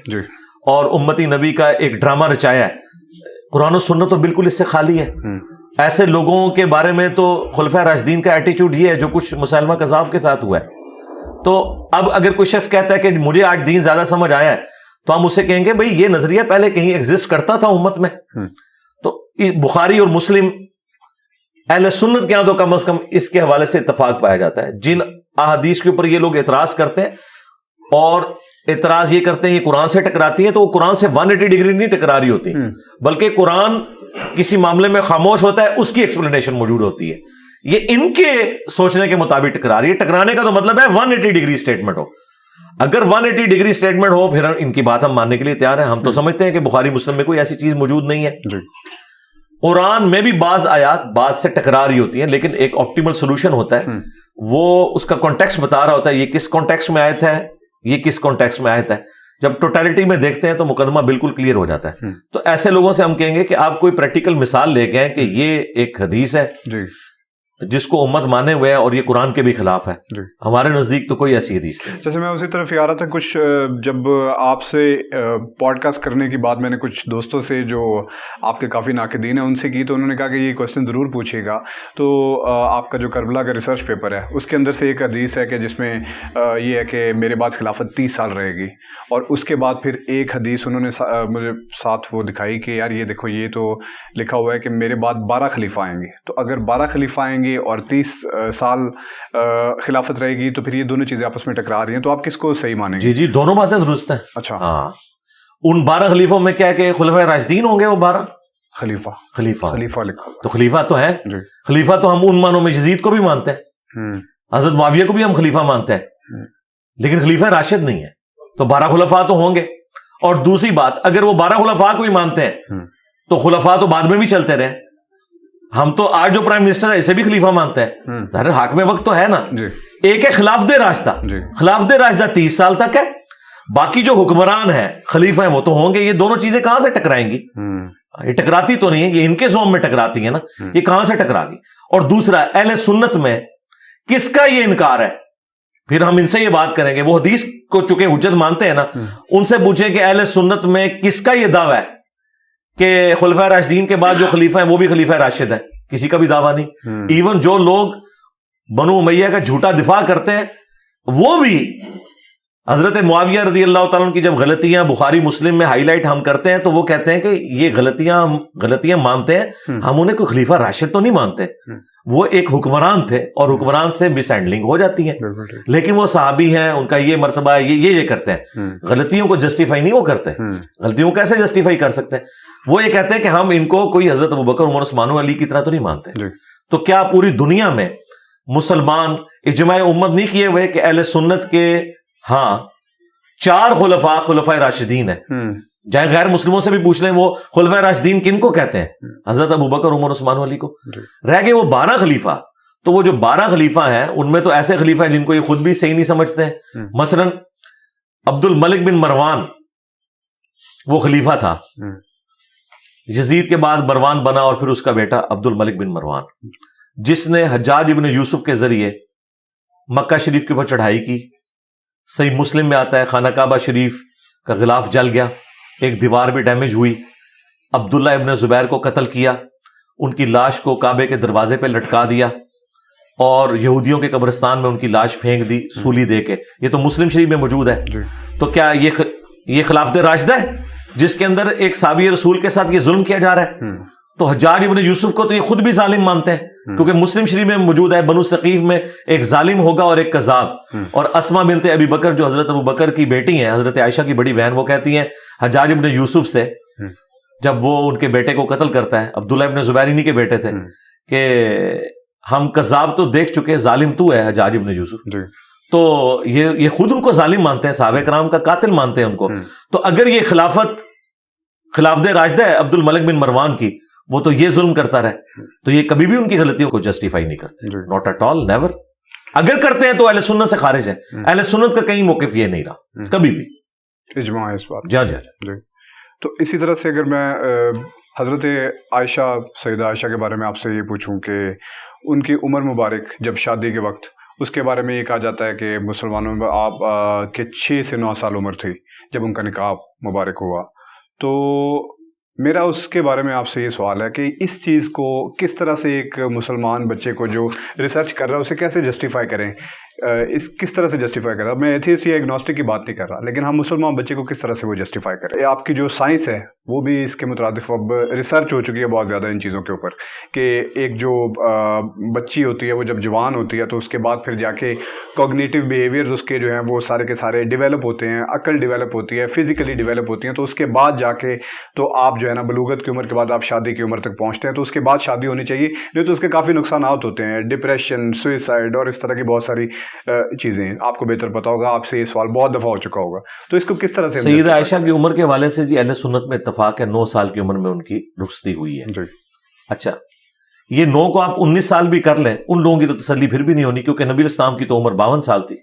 اور امتی نبی کا ایک ڈرامہ رچایا ہے, قرآن و سنت تو بالکل اس سے خالی ہے. ایسے لوگوں کے بارے میں تو خلفائے راشدین کا ایٹیچیوڈ یہ ہے جو کچھ مسلمہ کذاب کے ساتھ ہوا ہے. تو اب اگر کوئی شخص کہتا ہے کہ مجھے آج دین زیادہ سمجھ آیا ہے, تو ہم اسے کہیں گے بھئی یہ نظریہ پہلے کہیں ایگزسٹ کرتا تھا امت میں. تو بخاری اور مسلم اہل سنت کے ہاں تو کم از کم اس کے حوالے سے اتفاق پایا جاتا ہے. جن احادیث کے اوپر یہ لوگ اعتراض کرتے ہیں اور اعتراض یہ کرتے ہیں یہ قرآن سے ٹکراتی ہیں, تو وہ قرآن سے 180 ڈگری نہیں ٹکرا رہی ہوتی, بلکہ قرآن کسی معاملے میں خاموش ہوتا ہے, اس کی ایکسپلینیشن موجود ہوتی ہے. یہ ان کے سوچنے کے مطابق ٹکرا رہی ہے. ٹکرانے کا تو مطلب ہے 180 ڈگری اسٹیٹمنٹ ہو. اگر 180 ڈگری اسٹیٹمنٹ ہو پھر ان کی بات ہم ماننے کے لیے تیار ہیں. ہم تو سمجھتے ہیں کہ بخاری مسلم میں کوئی ایسی چیز موجود نہیں ہے. قرآن میں بھی بعض آیات بعض سے ٹکرا رہی ہوتی ہیں, لیکن ایک آپٹیمل سولوشن ہوتا ہے, وہ اس کا کانٹیکسٹ بتا رہا ہوتا ہے. یہ کس کانٹیکسٹ میں آیت ہے, یہ کس کانٹیکسٹ میں آیت ہے. جب ٹوٹیلٹی میں دیکھتے ہیں تو مقدمہ بالکل کلیئر ہو جاتا ہے. تو ایسے لوگوں سے ہم کہیں گے کہ آپ کوئی پریکٹیکل مثال لے کے آئیں کہ یہ ایک حدیث ہے جس کو امت مانے ہوئے ہے اور یہ قرآن کے بھی خلاف ہے. ہمارے نزدیک تو کوئی ایسی حدیث نہیں. جیسے میں اسی طرف یہ آ رہا تھا, کچھ جب آپ سے پوڈ کاسٹ کرنے کی بات میں نے کچھ دوستوں سے جو آپ کے کافی ناقدین ہیں ان سے کی, تو انہوں نے کہا کہ یہ کوشچن ضرور پوچھیے گا. تو آپ کا جو کربلا کا ریسرچ پیپر ہے اس کے اندر سے ایک حدیث ہے کہ جس میں یہ ہے کہ میرے بعد خلافت 30 سال رہے گی, اور اس کے بعد پھر ایک حدیث انہوں نے مجھے ساتھ وہ دکھائی کہ یار یہ دیکھو یہ تو لکھا ہوا ہے کہ میرے بعد 12 خلیفہ آئیں گے. تو اگر 12 خلیفہ آئیں گے اور 30 سال خلافت رہے گی تو پھر یہ دونوں چیزیں آپس میں ٹکرا رہی ہیں, تو آپ کس کو صحیح مانیں گے؟ جی دونوں باتیں درست ہیں. اچھا ہاں, ان 12 خلیفوں میں کیا ہے کہ خلفائے راشدین ہوں گے, وہ 12 خلیفہ لکھا تو خلیفہ تو ہے. خلیفہ تو ہم ان معنوں میں یزید کو بھی مانتے ہیں, حضرت معاویہ کو بھی ہم خلیفہ مانتے ہیں, لیکن خلیفہ راشد نہیں ہے. تو 12 خلفاء تو ہوں گے. اور دوسری بات, اگر وہ 12 خلفاء کو ہی مانتے ہیں تو خلفاء تو بعد میں بھی چلتے رہے. ہم تو آج جو پرائم منسٹر ہے اسے بھی خلیفہ مانتے ہیں. ظاہر حاکم وقت تو ہے نا. ایک ہے خلافت راشدہ, خلافت راشدہ 30 سال تک ہے. باقی جو حکمران ہیں خلیفہ ہیں وہ تو ہوں گے. یہ دونوں چیزیں کہاں سے ٹکرائیں گی؟ یہ ٹکراتی تو نہیں ہے, یہ ان کے زوم میں ٹکراتی ہیں نا. یہ کہاں سے ٹکرا گی؟ اور دوسرا, اہل سنت میں کس کا یہ انکار ہے؟ پھر ہم ان سے یہ بات کریں گے, وہ حدیث کو چونکہ حجت مانتے ہیں نا, ان سے پوچھیں کہ اہل سنت میں کس کا یہ دعویٰ ہے کہ خلفائے راشدین کے بعد جو خلیفہ ہیں وہ بھی خلیفہ راشد ہے؟ کسی کا بھی دعویٰ نہیں. ایون جو لوگ بنو امیہ کا جھوٹا دفاع کرتے ہیں وہ بھی حضرت معاویہ رضی اللہ تعالیٰ عنہ کی جب غلطیاں بخاری مسلم میں ہائی لائٹ ہم کرتے ہیں تو وہ کہتے ہیں کہ یہ غلطیاں مانتے ہیں, ہم انہیں کوئی خلیفہ راشد تو نہیں مانتے. وہ ایک حکمران تھے اور حکمران سے مس ہینڈلنگ ہو جاتی ہے, لیکن وہ صحابی ہیں, ان کا یہ مرتبہ ہے, یہ کرتے ہیں. غلطیوں کو جسٹیفائی نہیں وہ کرتے. غلطیوں کو کیسے جسٹیفائی کر سکتے ہیں؟ وہ یہ کہتے ہیں کہ ہم ان کو کوئی حضرت ابوبکر عمر عثمان و علی کی طرح تو نہیں مانتے. تو کیا پوری دنیا میں مسلمان اجماع امت نہیں کیے ہوئے کہ اہل سنت کے ہاں 4 خلفائے راشدین ہیں؟ چاہے غیر مسلموں سے بھی پوچھ لیں, وہ خلفائے راشدین کن کو کہتے ہیں؟ حضرت ابوبکر عمر عثمان علی کو. رہ گئے وہ 12 خلیفہ. تو وہ جو 12 خلیفہ ہیں ان میں تو ایسے خلیفہ ہیں جن کو یہ خود بھی صحیح نہیں سمجھتے ہیں. مثلا عبد الملک بن مروان وہ خلیفہ تھا, یزید کے بعد مروان بنا اور پھر اس کا بیٹا عبد الملک بن مروان, جس نے حجاج ابن یوسف کے ذریعے مکہ شریف کے اوپر چڑھائی کی. صحیح مسلم میں آتا ہے خانہ کعبہ شریف کا غلاف جل گیا, ایک دیوار بھی ڈیمیج ہوئی. عبداللہ ابن زبیر کو قتل کیا, ان کی لاش کو کعبے کے دروازے پہ لٹکا دیا اور یہودیوں کے قبرستان میں ان کی لاش پھینک دی سولی دے کے. یہ تو مسلم شریف میں موجود ہے. تو کیا یہ خلافت راشدہ ہے جس کے اندر ایک صحابی رسول کے ساتھ یہ ظلم کیا جا رہا ہے؟ تو حجاج ابن یوسف کو تو یہ خود بھی ظالم مانتے ہیں, کیونکہ مسلم شریف میں موجود ہے بنو ثقیف میں ایک ظالم ہوگا اور ایک کذاب. اور اسما بنت ابی بکر جو حضرت ابو بکر کی بیٹی ہیں, حضرت عائشہ کی بڑی بہن, وہ کہتی ہیں حجاج ابن یوسف سے جب وہ ان کے بیٹے کو قتل کرتا ہے, عبداللہ ابن زبیر انہی کے بیٹے تھے, کہ ہم کذاب تو دیکھ چکے, ظالم تو ہے حجاج ابن یوسف. تو یہ خود ان کو ظالم مانتے ہیں, صحابہ کرام کا قاتل مانتے ہیں ان کو. تو اگر یہ خلافت راشدہ ہے عبد الملک بن مروان کی, وہ تو یہ ظلم کرتا رہے, تو یہ کبھی بھی ان کی غلطیوں کو جسٹیفائی نہیں کرتے. Not at all, never. اگر کرتے ہیں تو اہل سنت سے خارج ہیں. اہل سنت کا کہیں موقف یہ نہیں رہا کبھی بھی. اجماع ہے اس بات. جی. تو اسی طرح سے اگر میں حضرت عائشہ, سیدہ عائشہ کے بارے میں آپ سے یہ پوچھوں کہ ان کی عمر مبارک جب شادی کے وقت, اس کے بارے میں یہ کہا جاتا ہے کہ مسلمانوں میں آپ کے 6 سے 9 سال عمر تھی جب ان کا نکاح مبارک ہوا. تو میرا اس کے بارے میں آپ سے یہ سوال ہے کہ اس چیز کو کس طرح سے ایک مسلمان بچے کو جو ریسرچ کر رہا ہے اسے کیسے جسٹیفائی کریں, کس طرح سے جسٹیفائی کر رہا ہے؟ میں ایتھیسٹ یا ایگنوسٹک کی بات نہیں کر رہا, لیکن ہم مسلمان بچے کو کس طرح سے وہ جسٹیفائی کریں. آپ کی جو سائنس ہے وہ بھی اس کے مترادف اب ریسرچ ہو چکی ہے بہت زیادہ ان چیزوں کے اوپر, کہ ایک جو بچی ہوتی ہے وہ جب جوان ہوتی ہے تو اس کے بعد پھر جا کے کوگنیٹیو بیہیویئرز اس کے جو ہیں وہ سارے کے سارے ڈیولپ ہوتے ہیں, عقل ڈیولپ ہوتی ہے, فزیکلی ڈیولپ ہوتی ہیں. تو اس کے بعد جا کے تو آپ جو ہے نا بلوغت کی عمر کے بعد آپ شادی کی عمر تک پہنچتے ہیں, تو اس کے بعد شادی ہونی چاہیے. نہیں تو اس کے کافی نقصانات ہوتے ہیں, ڈپریشن, سوئسائڈ اور اس طرح کی بہت ساری چیزیں. آپ کو بہتر پتا ہوگا, آپ سے یہ سوال بہت دفعہ ہو چکا ہوگا. تو اس کو کس طرح سے سیدہ عائشہ کی عمر کے حوالے سے جی اہل سنت میں اتفاق ہے, 9 سال کی عمر میں ان کی رخصتی ہوئی ہے. اچھا, یہ 9 کو آپ 19 سال بھی کر لیں, ان لوگوں کی تو تسلی پھر بھی نہیں ہونی, کیونکہ نبی اسلام کی تو عمر 52 سال تھی.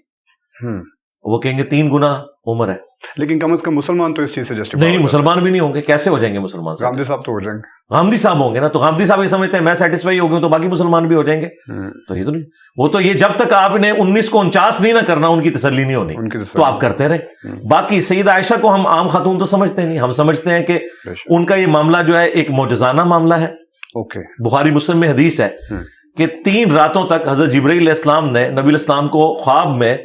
وہ کہیں گے 3 گنا عمر ہے. لیکن کم از کم مسلمان تو اس چیز سے جسٹیفائی نہیں, مسلمان بھی نہیں ہوں گے. کیسے ہو جائیں گے مسلمان؟ غامدی صاحب تو ہو جائیں گے. غامدی صاحب ہوں گے نا, تو غامدی صاحب یہ سمجھتے ہیں میں سیٹسفائی ہو گیا تو باقی مسلمان بھی ہو جائیں گے. تو یہ تو نہیں, وہ تو یہ جب تک آپ نے 19 کو 49 نہیں نہ کرنا ان کی تسلی نہیں ہونی, تو آپ کرتے رہے. باقی سیدہ عائشہ کو ہم عام خاتون تو سمجھتے نہیں, ہم سمجھتے ہیں کہ ان کا یہ معاملہ جو ہے ایک معجزانہ معاملہ ہے. بخاری مسلم میں حدیث ہے کہ 3 راتوں تک حضرت جبرائیل علیہ السلام نے نبی علیہ السلام کو خواب میں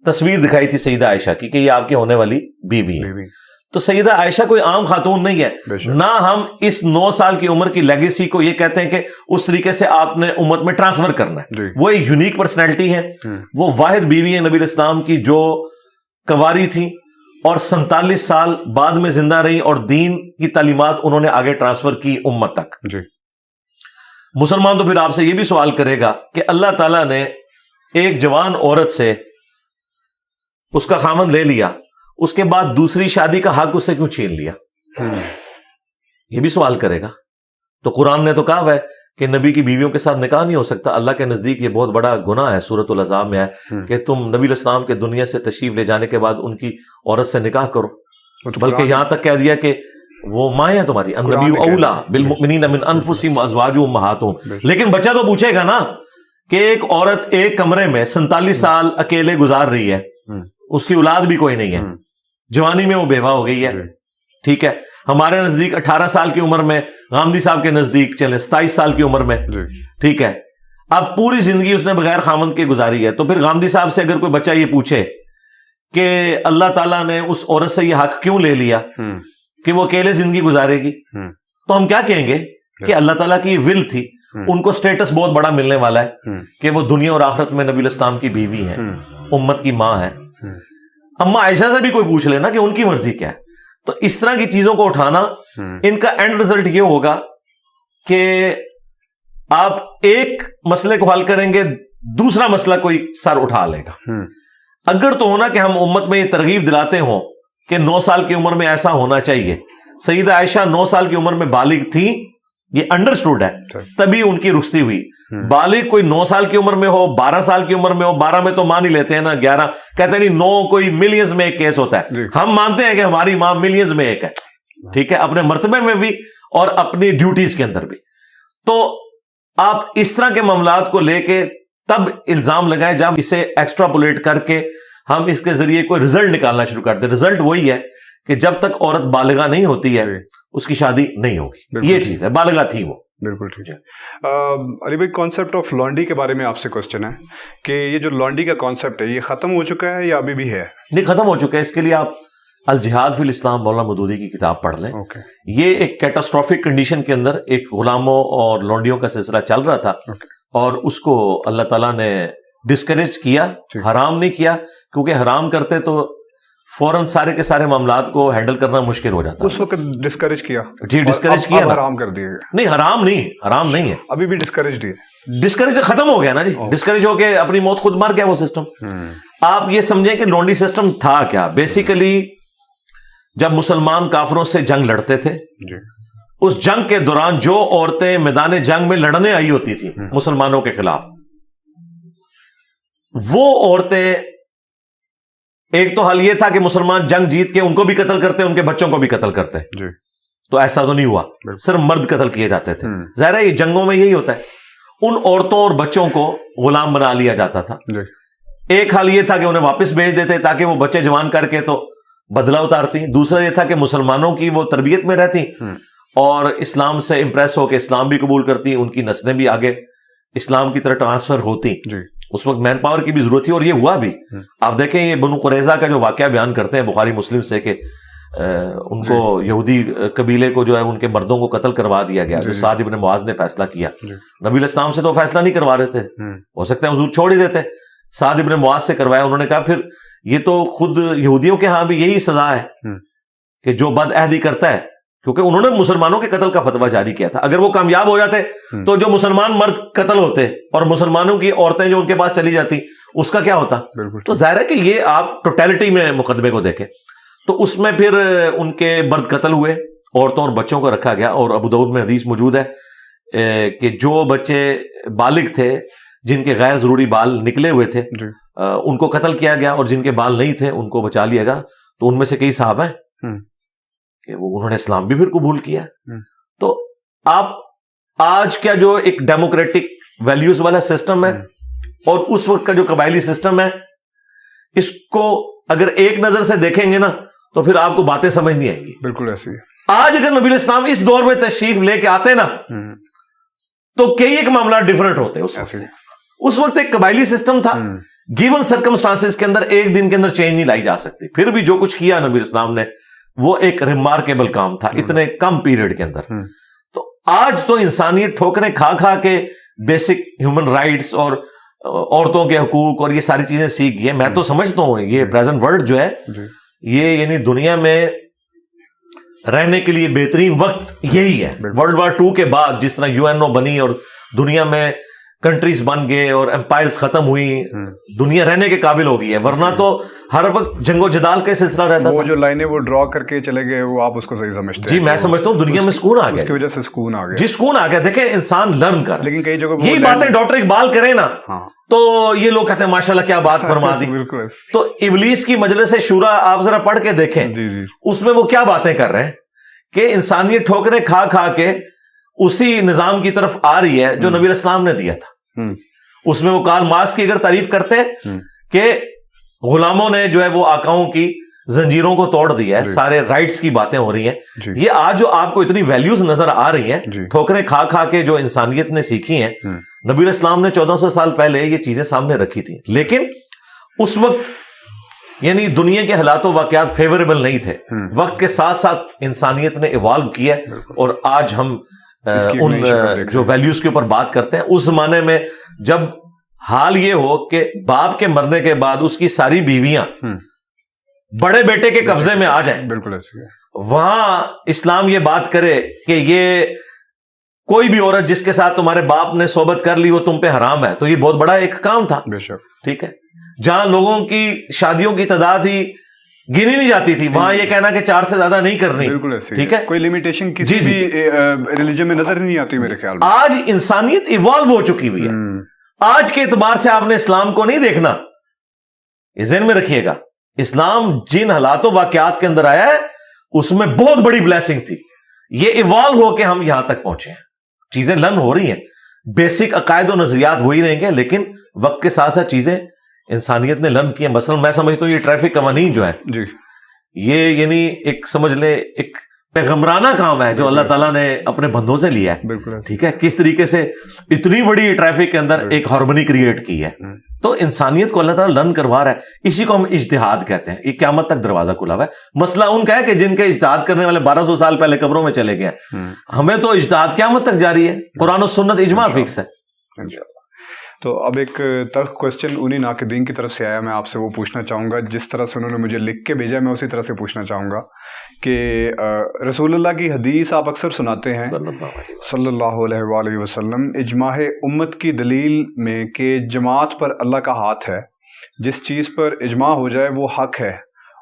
تصویر دکھائی تھی سیدہ عائشہ کی کہ یہ آپ کی ہونے والی بیوی ہے. تو سیدہ عائشہ کوئی عام خاتون نہیں ہے. نہ ہم اس 9 سال کی عمر کی لیگیسی کو یہ کہتے ہیں کہ اس طریقے سے آپ نے امت میں ٹرانسفر کرنا ہے. وہ ایک یونیک پرسنالٹی ہے, وہ واحد بیوی ہے نبی علیہ السلام کی جو کنواری تھی اور 47 سال بعد میں زندہ رہی اور دین کی تعلیمات انہوں نے آگے ٹرانسفر کی امت تک. مسلمان تو پھر آپ سے یہ بھی سوال کرے گا کہ اللہ تعالیٰ نے ایک جوان عورت سے اس کا خامند لے لیا, اس کے بعد دوسری شادی کا حق اس سے کیوں چھین لیا؟ یہ بھی سوال کرے گا. تو قرآن نے تو کہا ہے کہ نبی کی بیویوں کے ساتھ نکاح نہیں ہو سکتا. اللہ کے نزدیک یہ بہت بڑا گناہ ہے. سورۃ الاحزاب میں ہے کہ تم نبی علیہ السلام کے دنیا سے تشریف لے جانے کے بعد ان کی عورت سے نکاح کرو, بلکہ یہاں تک کہہ دیا کہ وہ مائیں ہیں تمہاری, النبی اولا بالمؤمنین من انفسہم وازواجہم امہاتہم. لیکن بچہ تو پوچھے گا نا کہ ایک عورت ایک کمرے میں 47 سال اکیلے گزار رہی ہے, اس کی اولاد بھی کوئی نہیں ہے, جوانی میں وہ بیوہ ہو گئی ہے, ٹھیک ہے. ہمارے نزدیک 18 سال کی عمر میں, غامدی صاحب کے نزدیک چلے 27 سال کی عمر میں, ٹھیک ہے. اب پوری زندگی اس نے بغیر خامند کے گزاری ہے. تو پھر غامدی صاحب سے اگر کوئی بچہ یہ پوچھے کہ اللہ تعالیٰ نے اس عورت سے یہ حق کیوں لے لیا کہ وہ اکیلے زندگی گزارے گی, تو ہم کیا کہیں گے کہ اللہ تعالیٰ کی ول تھی, ان کو سٹیٹس بہت بڑا ملنے والا ہے کہ وہ دنیا اور آخرت میں نبی علیہ السلام کی بیوی ہے, امت کی ماں ہے. اما عائشہ سے بھی کوئی پوچھ لینا کہ ان کی مرضی کیا ہے. تو اس طرح کی چیزوں کو اٹھانا, ان کا اینڈ رزلٹ یہ ہوگا کہ آپ ایک مسئلے کو حل کریں گے, دوسرا مسئلہ کوئی سر اٹھا لے گا. اگر تو ہونا کہ ہم امت میں یہ ترغیب دلاتے ہوں کہ 9 سال کی عمر میں ایسا ہونا چاہیے. سیدہ عائشہ 9 سال کی عمر میں بالغ تھی, یہ انڈرسٹوڈ ہے, تبھی ان کی رخصتی ہوئی. بالغ کوئی 9 سال کی عمر میں ہو, 12 سال کی عمر میں ہو, 12 میں تو مان ہی لیتے ہیں نا, 11 کہتے ہیں نہیں, 9 کوئی ملینز میں ایک کیس ہوتا ہے. ہم مانتے ہیں کہ ہماری ماں ملینز میں ایک ہے, ٹھیک ہے, اپنے مرتبے میں بھی اور اپنی ڈیوٹیز کے اندر بھی. تو آپ اس طرح کے معاملات کو لے کے تب الزام لگائیں جب اسے ایکسٹراپولیٹ کر کے ہم اس کے ذریعے کوئی رزلٹ نکالنا شروع کرتے. رزلٹ وہی ہے کہ جب تک عورت بالغہ نہیں ہوتی ہے اس کی شادی نہیں ہوگی. یہ چیز ہے, بالغہ تھی وہ. بالکل ٹھیک ہے. علی بھائی, کانسیپٹ آف لانڈی کے بارے میں آپ سے کوسچن ہے کہ یہ جو لانڈی کا کانسیپٹ ہے یہ ختم ہو چکا ہے یا ابھی بھی ہے؟ نہیں, ختم ہو چکا ہے. اس کے لیے آپ الجہاد فی الاسلام مولانا مودودی کی کتاب پڑھ لیں. یہ ایک کیٹاسٹرافک کنڈیشن کے اندر ایک غلاموں اور لانڈیوں کا سلسلہ چل رہا تھا, اور اس کو اللہ تعالیٰ نے ڈسکریج کیا, حرام نہیں کیا, کیونکہ حرام کرتے تو فوراً سارے کے سارے معاملات کو ہینڈل کرنا مشکل ہو جاتا. اس وقت ڈسکریج کیا؟ جی ڈسکریج کیا, حرام کر دیا. نہیں حرام نہیں ہے, ابھی بھی ڈسکریج ہے. ڈسکریج ختم ہو گیا نا جی, ڈسکریج ہو کے اپنی موت خود مر گیا وہ سسٹم. آپ یہ سمجھیں کہ لونڈی سسٹم تھا کیا. بیسیکلی جب مسلمان کافروں سے جنگ لڑتے تھے, اس جنگ کے دوران جو عورتیں میدان جنگ میں لڑنے آئی ہوتی تھی مسلمانوں کے خلاف, وہ عورتیں, ایک تو حل یہ تھا کہ مسلمان جنگ جیت کے ان کو بھی قتل کرتے, ان کے بچوں کو بھی قتل کرتے. تو ایسا تو نہیں ہوا, صرف مرد قتل کیے جاتے تھے. ظاہر ہے یہ جنگوں میں یہی ہوتا ہے, ان عورتوں اور بچوں کو غلام بنا لیا جاتا تھا. ایک حل یہ تھا کہ انہیں واپس بھیج دیتے تاکہ وہ بچے جوان کر کے تو بدلہ اتارتی. دوسرا یہ تھا کہ مسلمانوں کی وہ تربیت میں رہتی اور اسلام سے امپریس ہو کے اسلام بھی قبول کرتی, ان کی نسلیں بھی آگے اسلام کی طرح ٹرانسفر ہوتی. اس وقت مین پاور کی بھی ضرورت تھی, اور یہ ہوا بھی. آپ دیکھیں یہ بنو قریظہ کا جو واقعہ بیان کرتے ہیں بخاری مسلم سے کہ ان کو یہودی قبیلے کو جو ہے ان کے مردوں کو قتل کروا دیا گیا, جو سعد ابن معاذ نے فیصلہ کیا. نبی علیہ السلام سے تو فیصلہ نہیں کروا رہے تھے, ہو سکتا ہے حضور چھوڑ ہی دیتے. سعد ابن معاذ سے کروایا. انہوں نے کہا پھر یہ تو خود یہودیوں کے ہاں بھی یہی سزا ہے کہ جو بد عہدی کرتا ہے, کیونکہ انہوں نے مسلمانوں کے قتل کا فتویٰ جاری کیا تھا. اگر وہ کامیاب ہو جاتے تو جو مسلمان مرد قتل ہوتے اور مسلمانوں کی عورتیں جو ان کے پاس چلی جاتی, اس کا کیا ہوتا. تو ظاہر ہے کہ یہ آپ ٹوٹیلٹی میں مقدمے کو دیکھیں تو اس میں پھر ان کے مرد قتل ہوئے, عورتوں اور بچوں کو رکھا گیا. اور ابو داؤد میں حدیث موجود ہے کہ جو بچے بالغ تھے جن کے غیر ضروری بال نکلے ہوئے تھے, ان کو قتل کیا گیا اور جن کے بال نہیں تھے ان کو بچا لیا گیا. تو ان میں سے کئی صحابہ ہیں کہ انہوں نے اسلام بھی پھر قبول کیا. تو آپ آج کا جو ایک ڈیموکریٹک ویلیوز والا سسٹم ہے اور اس وقت کا جو قبائلی سسٹم ہے, اس کو اگر ایک نظر سے دیکھیں گے نا تو پھر آپ کو باتیں سمجھ نہیں آئیں گی. بالکل ایسی ہے. آج اگر نبی اسلام اس دور میں تشریف لے کے آتے نا تو کئی ایک معاملات ڈیفرنٹ ہوتے ہیں. اس وقت ایک قبائلی سسٹم تھا, گیون سرکمسٹانسز کے اندر ایک دن کے اندر چینج نہیں لائی جا سکتی. پھر بھی جو کچھ کیا نبی اسلام نے وہ ایک ریمارکیبل کام تھا اتنے کم پیریڈ کے اندر. تو آج تو انسانیت ٹھوکریں کھا کھا کے بیسک ہیومن رائٹس اور عورتوں کے حقوق اور یہ ساری چیزیں سیکھ گئی. میں تو سمجھتا ہوں یہ پریزنٹ ورلڈ جو ہے یہ یعنی دنیا میں رہنے کے لیے بہترین وقت یہی ہے. ورلڈ وار 2 کے بعد جس طرح UNO بنی اور دنیا میں کنٹریز بن گئے اور امپائرز ختم ہوئی, دنیا رہنے کے قابل ہو گئی ہے. ورنہ تو ہر وقت جنگ و جدال کا سلسلہ رہتا تھا. وہ جو لائنیں وہ ڈرا کر کے چلے گئے وہ آپ اس کو صحیح سمجھتے ہیں؟ جی میں سمجھتا ہوں دنیا میں سکون آ گیا, اس کی وجہ سے سکون آ گیا. جی سکون آ گیا. دیکھیں انسان لرن کر, لیکن کئی جگہ یہی باتیں ڈاکٹر اقبال کریں نا تو یہ لوگ کہتے ہیں ماشاءاللہ کیا بات فرما دی. تو ابلیس کی مجلس شورا آپ ذرا پڑھ کے دیکھیں, اس میں وہ کیا باتیں کر رہے ہیں کہ انسانیت ٹھوکریں کھا کھا کے اسی نظام کی طرف آ رہی ہے جو نبی اسلام نے دیا تھا. اس میں وہ کارل مارکس کی اگر تعریف کرتے کہ غلاموں نے جو ہے وہ آقاؤں کی زنجیروں کو توڑ دیا ہے, سارے رائٹس کی باتیں ہو رہی ہیں. یہ آج جو آپ کو اتنی ویلیوز نظر آ رہی ہیں ٹھوکریں کھا کھا کے جو انسانیت نے سیکھی ہیں, نبی اسلام نے 1400 سال پہلے یہ چیزیں سامنے رکھی تھی. لیکن اس وقت یعنی دنیا کے حالات و واقعات فیوریبل نہیں تھے. وقت کے ساتھ ساتھ انسانیت نے ایوالو کیا اور آج ہم ان جو ویلیوز کے اوپر بات کرتے ہیں. اس زمانے میں جب حال یہ ہو کہ باپ کے مرنے کے بعد اس کی ساری بیویاں بڑے بیٹے کے قبضے میں آ جائیں, بالکل ایسے وہاں اسلام یہ بات کرے کہ یہ کوئی بھی عورت جس کے ساتھ تمہارے باپ نے صحبت کر لی وہ تم پہ حرام ہے, تو یہ بہت بڑا ایک کام تھا. بے شک. ٹھیک ہے, جہاں لوگوں کی شادیوں کی تعداد ہی گنی نہیں جاتی تھی وہاں یہ کہنا کہ 4 سے زیادہ نہیں کرنی. ٹھیک ہے, کوئی لمیٹیشن کسی بھی ریلیجن میں نظر نہیں آتی میرے خیال میں. آج انسانیت ایوالو ہو چکی ہوئی ہے. آج کے اعتبار سے آپ نے اسلام کو نہیں دیکھنا, یہ ذہن میں رکھیے گا. اسلام جن حالات و واقعات کے اندر آیا ہے اس میں بہت بڑی بلیسنگ تھی. یہ ایوالو ہو کے ہم یہاں تک پہنچے ہیں. چیزیں لرن ہو رہی ہیں, بیسک عقائد و نظریات وہی رہیں گے, لیکن وقت کے ساتھ ساتھ چیزیں انسانیت نے لرن کی ہیں. مثلا میں سمجھتا ہوں یہ ٹریفک قوانین جو ہے یہ یعنی ایک سمجھ لے ایک پیغمبرانہ کام ہے جو اللہ تعالیٰ نے اپنے بندوں سے لیا ہے. ٹھیک ہے, کس طریقے سے اتنی بڑی ٹریفک کے اندر ایک ہارمونی کریٹ کی ہے. تو انسانیت کو اللہ تعالیٰ لرن کروا رہا ہے. اسی کو ہم اجتہاد کہتے ہیں. یہ قیامت تک دروازہ کھلا ہوا ہے. مسئلہ ان کا ہے کہ جن کے اجتہاد کرنے والے 1200 سال پہلے قبروں میں چلے گئے. ہمیں تو اجتہاد قیامت تک جاری ہے. قرآن و سنت اجماع فکس ہے. تو اب ایک تلخ کوسچن انہی ناقدین کی طرف سے آیا, میں آپ سے وہ پوچھنا چاہوں گا. جس طرح سے انہوں نے مجھے لکھ کے بھیجا میں اسی طرح سے پوچھنا چاہوں گا کہ رسول اللہ کی حدیث آپ اکثر سناتے ہیں صلی اللہ علیہ وآلہ وسلم, اجماع امت کی دلیل میں کہ جماعت پر اللہ کا ہاتھ ہے, جس چیز پر اجماع ہو جائے وہ حق ہے.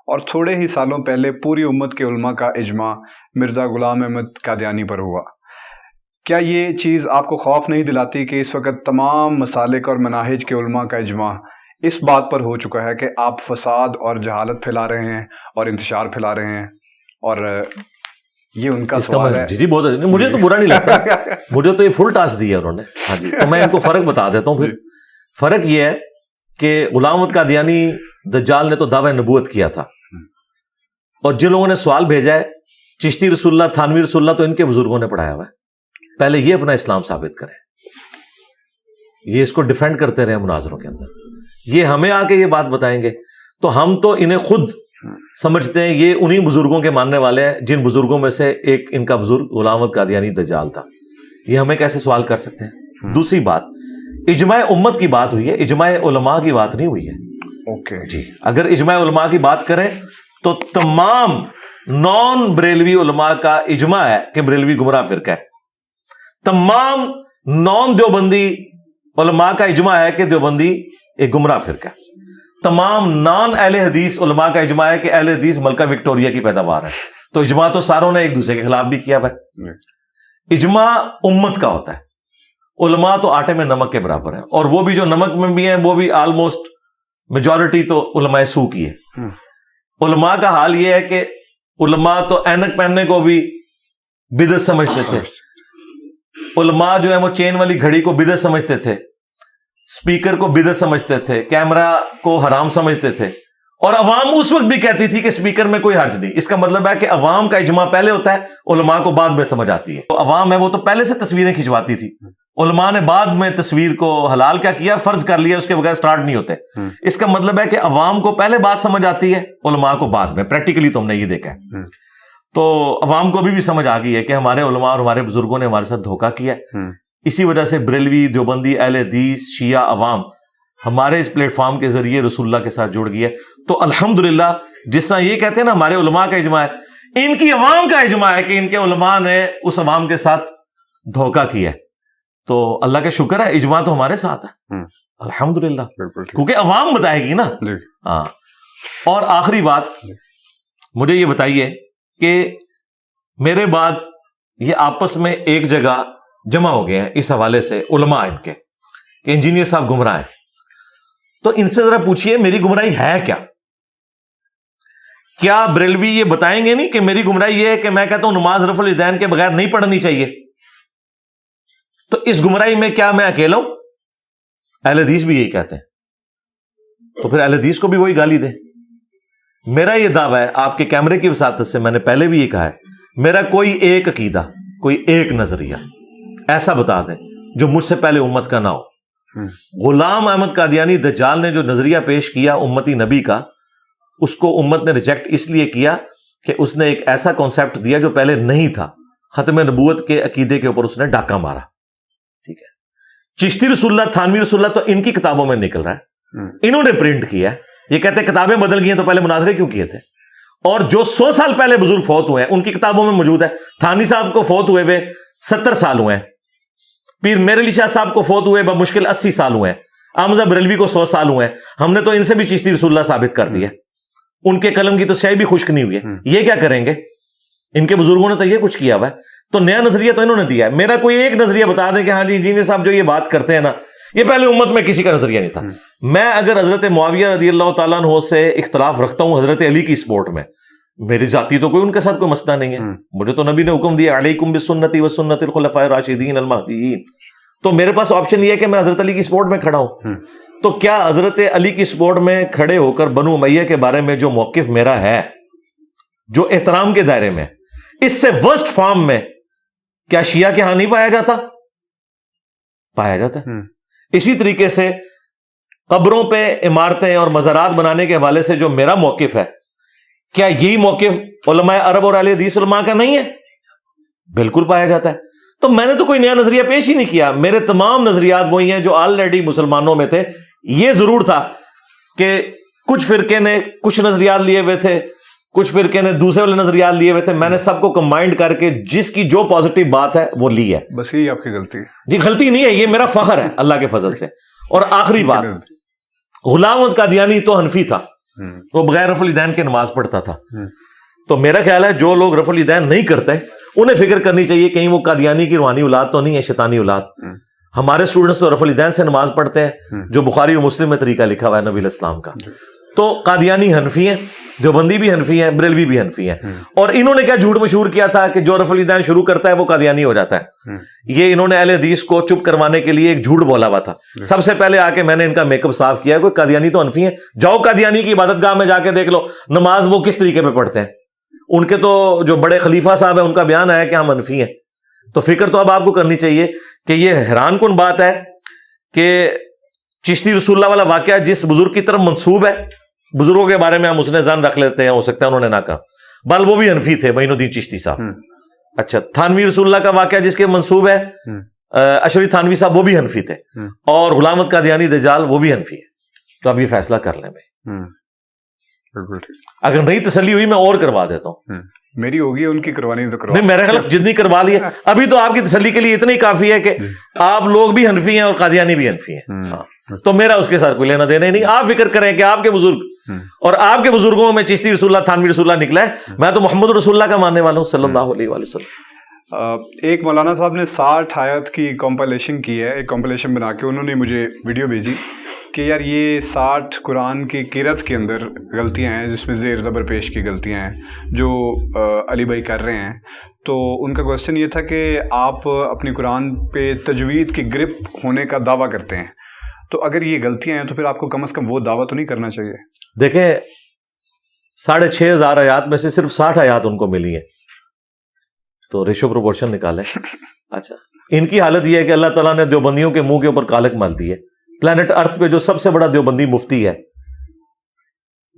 اور تھوڑے ہی سالوں پہلے پوری امت کے علماء کا اجماع مرزا غلام احمد قادیانی پر ہوا. کیا یہ چیز آپ کو خوف نہیں دلاتی کہ اس وقت تمام مسالک اور مناہج کے علماء کا اجماع اس بات پر ہو چکا ہے کہ آپ فساد اور جہالت پھیلا رہے ہیں اور انتشار پھیلا رہے ہیں؟ اور یہ ان کا سوال ہے. جی بہت اچھا, مجھے تو برا نہیں لگتا, مجھے تو یہ فل ٹاسک دیا انہوں نے. ہاں جی, تو میں ان کو فرق بتا دیتا ہوں. پھر فرق یہ ہے کہ غلام احمد قادیانی دجال نے تو دعوی نبوت کیا تھا, اور جن لوگوں نے سوال بھیجا ہے چشتی رسول اللہ, تھانوی رسول اللہ, تو ان کے بزرگوں نے پڑھایا ہوا ہے. پہلے یہ اپنا اسلام ثابت کریں, یہ اس کو ڈیفینڈ کرتے رہے مناظروں کے اندر. یہ ہمیں آ کے یہ بات بتائیں گے تو ہم تو انہیں خود سمجھتے ہیں یہ انہی بزرگوں کے ماننے والے ہیں جن بزرگوں میں سے ایک ان کا بزرگ غلام احمد قادیانی دجال تھا. یہ ہمیں کیسے سوال کر سکتے ہیں؟ دوسری بات, اجماع امت کی بات ہوئی ہے, اجماع علماء کی بات نہیں ہوئی ہے. اوکے جی, اگر اجماع علماء کی بات کریں تو تمام نان بریلوی علماء کا اجماع ہے کہ بریلوی گمراہ فرقہ ہے. تمام نان دیوبندی علماء کا اجماع ہے کہ دیوبندی ایک گمراہ فرقہ ہے. تمام نان اہل حدیث علماء کا اجماع ہے کہ اہل حدیث ملکہ وکٹوریہ کی پیداوار ہے. تو اجماع تو ساروں نے ایک دوسرے کے خلاف بھی کیا بھائی. اجماع امت کا ہوتا ہے, علماء تو آٹے میں نمک کے برابر ہیں, اور وہ بھی جو نمک میں بھی ہیں وہ بھی آلموسٹ میجورٹی تو علماء سو کی ہے. علماء کا حال یہ ہے کہ علماء تو اینک پہننے کو بھی بدعت سمجھتے تھے. علماء جو ہے وہ چین والی گھڑی کو بدعت سمجھتے تھے, اسپیکر کو بدعت سمجھتے تھے, کیمرہ کو حرام سمجھتے تھے, اور عوام اس وقت بھی کہتی تھی کہ اسپیکر میں کوئی حرج نہیں. اس کا مطلب ہے کہ عوام کا اجماع پہلے ہوتا ہے, علماء کو بعد میں سمجھ آتی ہے. تو عوام ہے وہ تو پہلے سے تصویریں کھنچواتی تھی, علماء نے بعد میں تصویر کو حلال کیا کیا, فرض کر لیا, اس کے بغیر سٹارٹ نہیں ہوتے. اس کا مطلب ہے کہ عوام کو پہلے بات سمجھ آتی ہے, علماء کو بعد میں. پریکٹیکلی تو ہم نے یہ دیکھا ہے. تو عوام کو بھی سمجھ آ گئی ہے کہ ہمارے علماء اور ہمارے بزرگوں نے ہمارے ساتھ دھوکہ کیا ہے. اسی وجہ سے بریلوی, دیوبندی, اہل حدیث, شیعہ عوام ہمارے اس پلیٹ فارم کے ذریعے رسول اللہ کے ساتھ جڑ گئی ہے. تو الحمدللہ جس طرح یہ کہتے ہیں نا ہمارے علماء کا اجماع ہے, ان کی عوام کا اجماع ہے کہ ان کے علماء نے اس عوام کے ساتھ دھوکہ کیا ہے. تو اللہ کا شکر ہے, اجماع تو ہمارے ساتھ ہے الحمدللہ, کیونکہ عوام بتائے گی نا. ہاں. اور آخری بات مجھے یہ بتائیے کہ میرے بعد یہ آپس میں ایک جگہ جمع ہو گئے ہیں اس حوالے سے علماء ان کے کہ انجینئر صاحب گمراہ ہیں. تو ان سے ذرا پوچھئے میری گمراہی ہے کیا؟ کیا بریلوی یہ بتائیں گے نہیں کہ میری گمراہی یہ ہے کہ میں کہتا ہوں نماز رفع الیدین کے بغیر نہیں پڑھنی چاہیے؟ تو اس گمراہی میں کیا میں اکیلا ہوں؟ اہل حدیث بھی یہی کہتے ہیں. تو پھر اہل حدیث کو بھی وہی گالی دے. میرا یہ دعویٰ ہے آپ کے کیمرے کی وساطت سے, میں نے پہلے بھی یہ کہا ہے, میرا کوئی ایک عقیدہ, کوئی ایک نظریہ ایسا بتا دیں جو مجھ سے پہلے امت کا نہ ہو. غلام احمد قادیانی دجال نے جو نظریہ پیش کیا امتی نبی کا, اس کو امت نے ریجیکٹ اس لیے کیا کہ اس نے ایک ایسا کانسیپٹ دیا جو پہلے نہیں تھا. ختم نبوت کے عقیدے کے اوپر اس نے ڈاکہ مارا. ٹھیک ہے, چشتی رسول اللہ, تھانوی رسول اللہ تو ان کی کتابوں میں نکل رہا ہے, انہوں نے پرنٹ کیا ہے. یہ کہتے ہیں کتابیں بدل گئی ہیں تو پہلے مناظرے کیوں کیے تھے؟ اور جو 100 سال پہلے بزرگ فوت ہوئے ہیں ان کی کتابوں میں موجود ہے. تھانوی صاحب کو فوت ہوئے 70 سال ہوئے ہیں, پیر میر علی شاہ صاحب کو فوت ہوئے بمشکل 80 سال ہوئے ہیں, احمد بریلوی کو 100 سال ہوئے ہیں. ہم نے تو ان سے بھی چشتی رسول اللہ ثابت کر دیا, ان کے قلم کی تو سیاہی بھی خشک نہیں ہوئی ہے. یہ کیا کریں گے؟ ان کے بزرگوں نے تو یہ کچھ کیا ہوا ہے. تو نیا نظریہ تو انہوں نے دیا ہے. میرا کوئی ایک نظریہ بتا دیں کہ ہاں جی انجینئر صاحب جو یہ بات کرتے ہیں نا, یہ پہلے امت میں کسی کا نظریہ نہیں تھا. میں اگر حضرت معاویہ رضی اللہ تعالیٰ عنہ سے اختلاف رکھتا ہوں حضرت علی کی سپورٹ میں, میری ذاتی تو کوئی ان کے ساتھ کوئی مسئلہ نہیں ہے. مجھے تو نبی نے حکم دیا علیکم بسنتی و سنت الخلفاء الراشدین المہدیین, تو میرے پاس آپشن یہ ہے کہ میں حضرت علی کی سپورٹ میں کھڑا ہوں. تو کیا حضرت علی کی سپورٹ میں کھڑے ہو کر بنو امیہ کے بارے میں جو موقف میرا ہے, جو احترام کے دائرے میں, اس سے ورسٹ فارم میں کیا شیعہ کے ہاں نہیں پایا جاتا؟ پایا جاتا ہے. اسی طریقے سے قبروں پہ عمارتیں اور مزارات بنانے کے حوالے سے جو میرا موقف ہے, کیا یہی موقف علماء عرب اور اہل حدیث علماء کا نہیں ہے؟ بالکل پایا جاتا ہے. تو میں نے تو کوئی نیا نظریہ پیش ہی نہیں کیا. میرے تمام نظریات وہی ہیں جو آلریڈی مسلمانوں میں تھے. یہ ضرور تھا کہ کچھ فرقے نے کچھ نظریات لیے ہوئے تھے, کچھ فرقے نے دوسرے والے نظریات لیے ہوئے تھے. میں نے سب کو کمبائنڈ کر کے جس کی جو پازیٹیو بات ہے وہ لی ہے. بس یہی آپ کی غلطی ہے. جی غلطی نہیں ہے, یہ میرا فخر ہے اللہ کے فضل سے. اور آخری بات, غلام احمد قادیانی تو حنفی تھا, وہ بغیر رفع الیدین کے نماز پڑھتا تھا. تو میرا خیال ہے جو لوگ رفع الیدین نہیں کرتے انہیں فکر کرنی چاہیے کہیں وہ قادیانی کی روحانی اولاد تو نہیں ہے, شیطانی اولاد. ہمارے اسٹوڈنٹس تو رفع الیدین سے نماز پڑھتے ہیں جو بخاری اور مسلم میں طریقہ لکھا ہوا ہے نبی الاسلام کا. تو قادیانی حنفی ہیں, دیوبندی بھی حنفی ہیں, بریلوی بھی حنفی ہیں. اور انہوں نے کیا جھوٹ مشہور کیا تھا کہ جو رفع الیدین شروع کرتا ہے وہ قادیانی ہو جاتا ہے. یہ انہوں نے اہل حدیث کو چپ کروانے کے لیے ایک جھوٹ بولا ہوا تھا. سب سے پہلے آ کے میں نے ان کا میک اپ صاف کیا, کوئی قادیانی تو حنفی ہیں, جاؤ قادیانی کی عبادت گاہ میں جا کے دیکھ لو نماز وہ کس طریقے پہ پڑھتے ہیں. ان کے تو جو بڑے خلیفہ صاحب ہیں ان کا بیان آیا کہ ہم حنفی ہیں. تو فکر تو اب آپ کو کرنی چاہیے کہ یہ حیران کن بات ہے کہ چشتی رسول اللہ والا واقعہ جس بزرگ کی طرف منسوب ہے, بزرگوں کے بارے میں ہم اس نے ظن رکھ لیتے ہیں, ہو سکتا ہے انہوں نے نہ کہا, بل وہ بھی حنفی تھے, معین الدین چشتی صاحب. اچھا, تھانوی رسول اللہ کا واقعہ جس کے منسوب ہے اشری تھانوی صاحب, وہ بھی حنفی تھے. اور غلام احمد قادیانی دجال وہ بھی حنفی ہے. تو اب یہ فیصلہ کر لیں بھائی. اگر نہیں تسلی ہوئی میں اور کروا دیتا ہوں. میری ہوگی, ان کی کروانی تو کروا. نہیں, میرے خیال جتنی کروا لی ہے ابھی تو آپ کی تسلی کے لیے اتنا ہی کافی ہے کہ آپ لوگ بھی حنفی ہیں اور قادیانی بھی حنفی ہیں. تو میرا اس کے ساتھ کوئی لینا دینا ہی نہیں. آپ فکر کریں کہ آپ کے بزرگ اور آپ کے بزرگوں میں چشتی رسول اللہ, تھانوی رسول اللہ نکلا ہے. میں تو محمد رسول اللہ کا ماننے والا ہوں صلی اللہ علیہ وآلہ وسلم. ایک مولانا صاحب نے 60 آیت کی کمپائلیشن کی ہے, ایک کمپائلیشن بنا کے انہوں نے مجھے ویڈیو بھیجی. کہ یار یہ 60 قرآن کی قرأت کے اندر غلطیاں ہیں جس میں زیر زبر پیش کی غلطیاں ہیں جو علی بھائی کر رہے ہیں. تو ان کا کوشچن یہ تھا کہ آپ اپنی قرآن پہ تجوید کی گرپ ہونے کا دعویٰ کرتے ہیں, تو اگر یہ غلطیاں ہیں تو پھر آپ کو کم از کم وہ دعویٰ تو نہیں کرنا چاہیے؟ دیکھیں 6,500 آیات میں سے صرف 60 آیات ان کو ملی ہیں, تو ریشو پروپورشن نکالیں. اچھا, ان کی حالت یہ ہے کہ اللہ تعالیٰ نے دیوبندیوں کے منہ کے اوپر کالک مال دی ہے. پلانٹ ارتھ پہ جو سب سے بڑا دیوبندی مفتی ہے,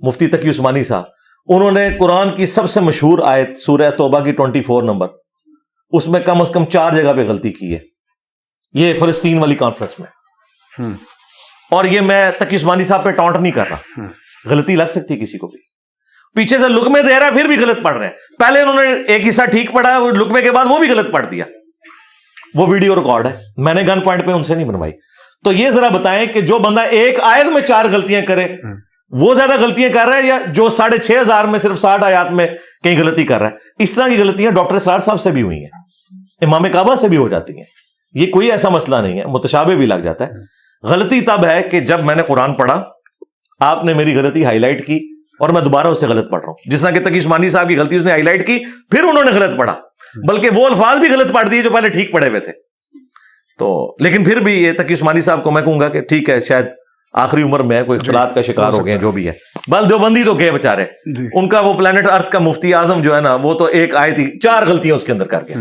مفتی تقی عثمانی صاحب, انہوں نے قرآن کی سب سے مشہور آیت سورہ توبہ کی 24 نمبر, اس میں کم از کم 4 جگہ پہ غلطی کی ہے, یہ فلسطین والی کانفرنس میں. اور یہ میں تقی عثمانی صاحب پہ ٹانٹ نہیں کر رہا, غلطی لگ سکتی کسی کو بھی, پیچھے سے لقمے دے رہا ہے پھر بھی غلط پڑھ رہے ہیں. پہلے انہوں نے ایک حصہ ٹھیک پڑھا, وہ لقمے کے بعد وہ بھی غلط پڑھ دیا. وہ ویڈیو ریکارڈ ہے, میں نے گن پوائنٹ پہ ان سے نہیں بنوائی. تو یہ ذرا بتائیں کہ جو بندہ ایک آیت میں 4 غلطیاں کرے وہ زیادہ غلطیاں کر رہا ہے, یا جو 6,500 میں صرف 60 آیات میں کہیں غلطی کر رہا ہے؟ اس طرح کی غلطیاں ڈاکٹر اسرار صاحب سے بھی ہوئی ہیں, امام کعبہ سے بھی ہو جاتی ہیں. یہ کوئی ایسا مسئلہ نہیں ہے, متشابہ بھی لگ جاتا ہے. غلطی تب ہے کہ جب میں نے قرآن پڑھا, آپ نے میری غلطی ہائی لائٹ کی اور میں دوبارہ اسے غلط پڑھ رہا ہوں. جس طرح کہ تقی عثمانی صاحب کی غلطی اس نے ہائی لائٹ کی, پھر انہوں نے غلط پڑھا, بلکہ وہ الفاظ بھی غلط پڑھ دیے جو پہلے ٹھیک پڑھے ہوئے تھے. تو لیکن پھر بھی یہ تقی عثمانی صاحب کو میں کہوں گا کہ ٹھیک ہے, شاید آخری عمر میں کوئی اختلاط کا شکار ہو گئے, جو بھی ہے. بل دیوبندی تو گئے بےچارے, ان کا وہ پلانٹ ارتھ کا مفتی اعظم جو ہے نا, وہ تو ایک آیت ہی 4 غلطیاں اس کے اندر کر گئے.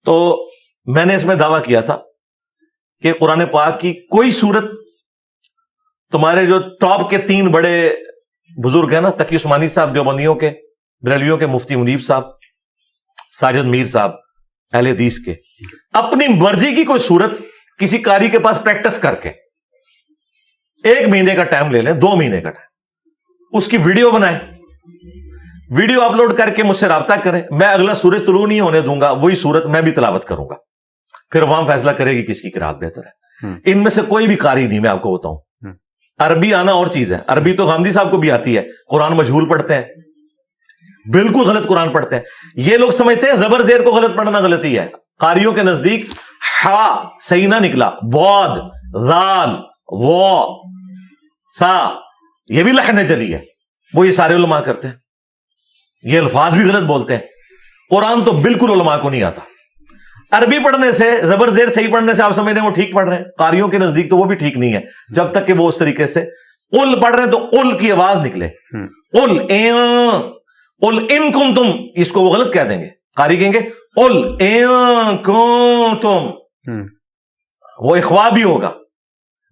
تو میں نے اس میں دعویٰ کیا تھا کہ قرآن پاک کی کوئی صورت, تمہارے جو ٹاپ کے 3 بڑے بزرگ ہیں نا, تقی عثمانی صاحب دیوبندیوں کے, بریلویوں کے مفتی منیب صاحب, ساجد میر صاحب اہل حدیث کے, اپنی مرضی کی کوئی صورت کسی قاری کے پاس پریکٹس کر کے 1 مہینے کا ٹائم لے لیں, 2 مہینے کا ٹائم, اس کی ویڈیو بنائیں, ویڈیو اپلوڈ کر کے مجھ سے رابطہ کریں. میں اگلا سورج طلوع نہیں ہونے دوں گا, وہی صورت میں بھی تلاوت کروں گا, پھر عوام فیصلہ کرے گی کس کی قرات بہتر ہے. ان میں سے کوئی بھی قاری نہیں, میں آپ کو بتاؤں. عربی آنا اور چیز ہے, عربی تو غامدی صاحب کو بھی آتی ہے, قرآن مجہول پڑھتے ہیں, بالکل غلط قرآن پڑھتے ہیں. یہ لوگ سمجھتے ہیں زبر زیر کو غلط پڑھنا غلطی ہے. قاریوں کے نزدیک ہا صحیح نہ نکلا, واد, ذال, وا, ثا, یہ بھی لکھنے چلی ہے, وہ یہ سارے علماء کرتے ہیں. یہ الفاظ بھی غلط بولتے ہیں. قرآن تو بالکل علماء کو نہیں آتا. عربی پڑھنے سے, زبر زیر صحیح پڑھنے سے آپ سمجھتے ہیں وہ ٹھیک پڑھ رہے ہیں. قاریوں کے نزدیک تو وہ بھی ٹھیک نہیں ہے جب تک کہ وہ اس طریقے سے قل پڑھ رہے ہیں تو قل کی آواز نکلے. قل قل ان کنتم, اس کو وہ غلط کہہ دیں گے, قاری کہیں گے قل ان کنتم, وہ اخوا بھی ہوگا.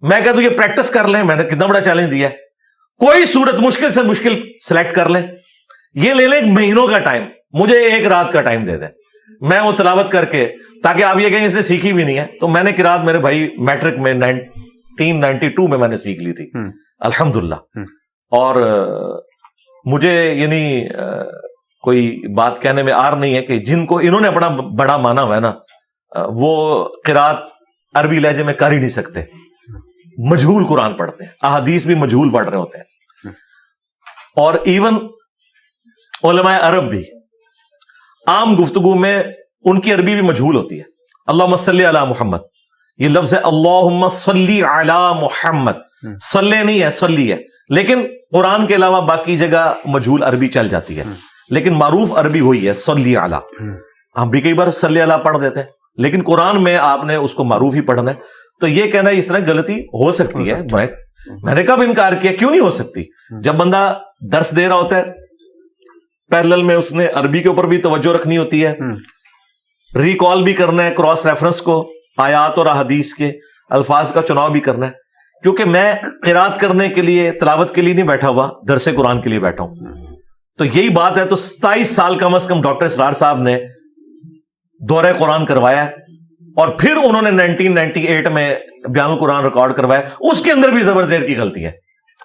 میں کہتا ہوں یہ پریکٹس کر لیں, میں نے کتنا بڑا چیلنج دیا ہے. کوئی صورت مشکل سے مشکل سلیکٹ کر لیں, یہ لے لیں 1 مہینوں کا ٹائم, مجھے 1 رات کا ٹائم دے دیں, میں وہ تلاوت کر کے, تاکہ آپ یہ کہیں اس نے سیکھی بھی نہیں ہے. تو میں نے قرات میرے بھائی میٹرک میں 1992 میں نے سیکھ لی تھی الحمدللہ. اور مجھے یعنی کوئی بات کہنے میں آر نہیں ہے کہ جن کو انہوں نے اپنا بڑا مانا ہوا ہے نا, وہ قرات عربی لہجے میں کر ہی نہیں سکتے. مجہول قرآن پڑھتے ہیں, احادیث بھی مجہول پڑھ رہے ہوتے ہیں. اور ایون علماء عرب بھی عام گفتگو میں ان کی عربی بھی مجہول ہوتی ہے. اللہم صلی علی محمد, یہ لفظ ہے اللہم صلی علی محمد, صلی نہیں ہے صلی ہے, لیکن قرآن کے علاوہ باقی جگہ مجہول عربی چل جاتی ہے, لیکن معروف عربی وہی ہے صلی علی. ہم بھی کئی بار صلی علی پڑھ دیتے ہیں, لیکن قرآن میں آپ نے اس کو معروف ہی پڑھنا ہے. تو یہ کہنا اس طرح غلطی ہو سکتی ہے, میں نے کب انکار کیا, کیوں نہیں ہو سکتی. جب بندہ درس دے رہا ہوتا ہے پیرلل میں اس نے عربی کے اوپر بھی توجہ رکھنی ہوتی ہے, ریکال بھی کرنا ہے کراس ریفرنس کو, آیات اور احادیث کے الفاظ کا چناؤ بھی کرنا ہے. کیونکہ میں قرات کرنے کے لیے, تلاوت کے لیے نہیں بیٹھا ہوا, درس قرآن کے لیے بیٹھا ہوں. تو یہی بات ہے. تو 27 سال کم از کم ڈاکٹر اسرار صاحب نے دورہ قرآن کروایا ہے, اور پھر انہوں نے 1998 میں بیان القرآن ریکارڈ کروایا, اس کے اندر بھی زبر زیر کی غلطی ہے,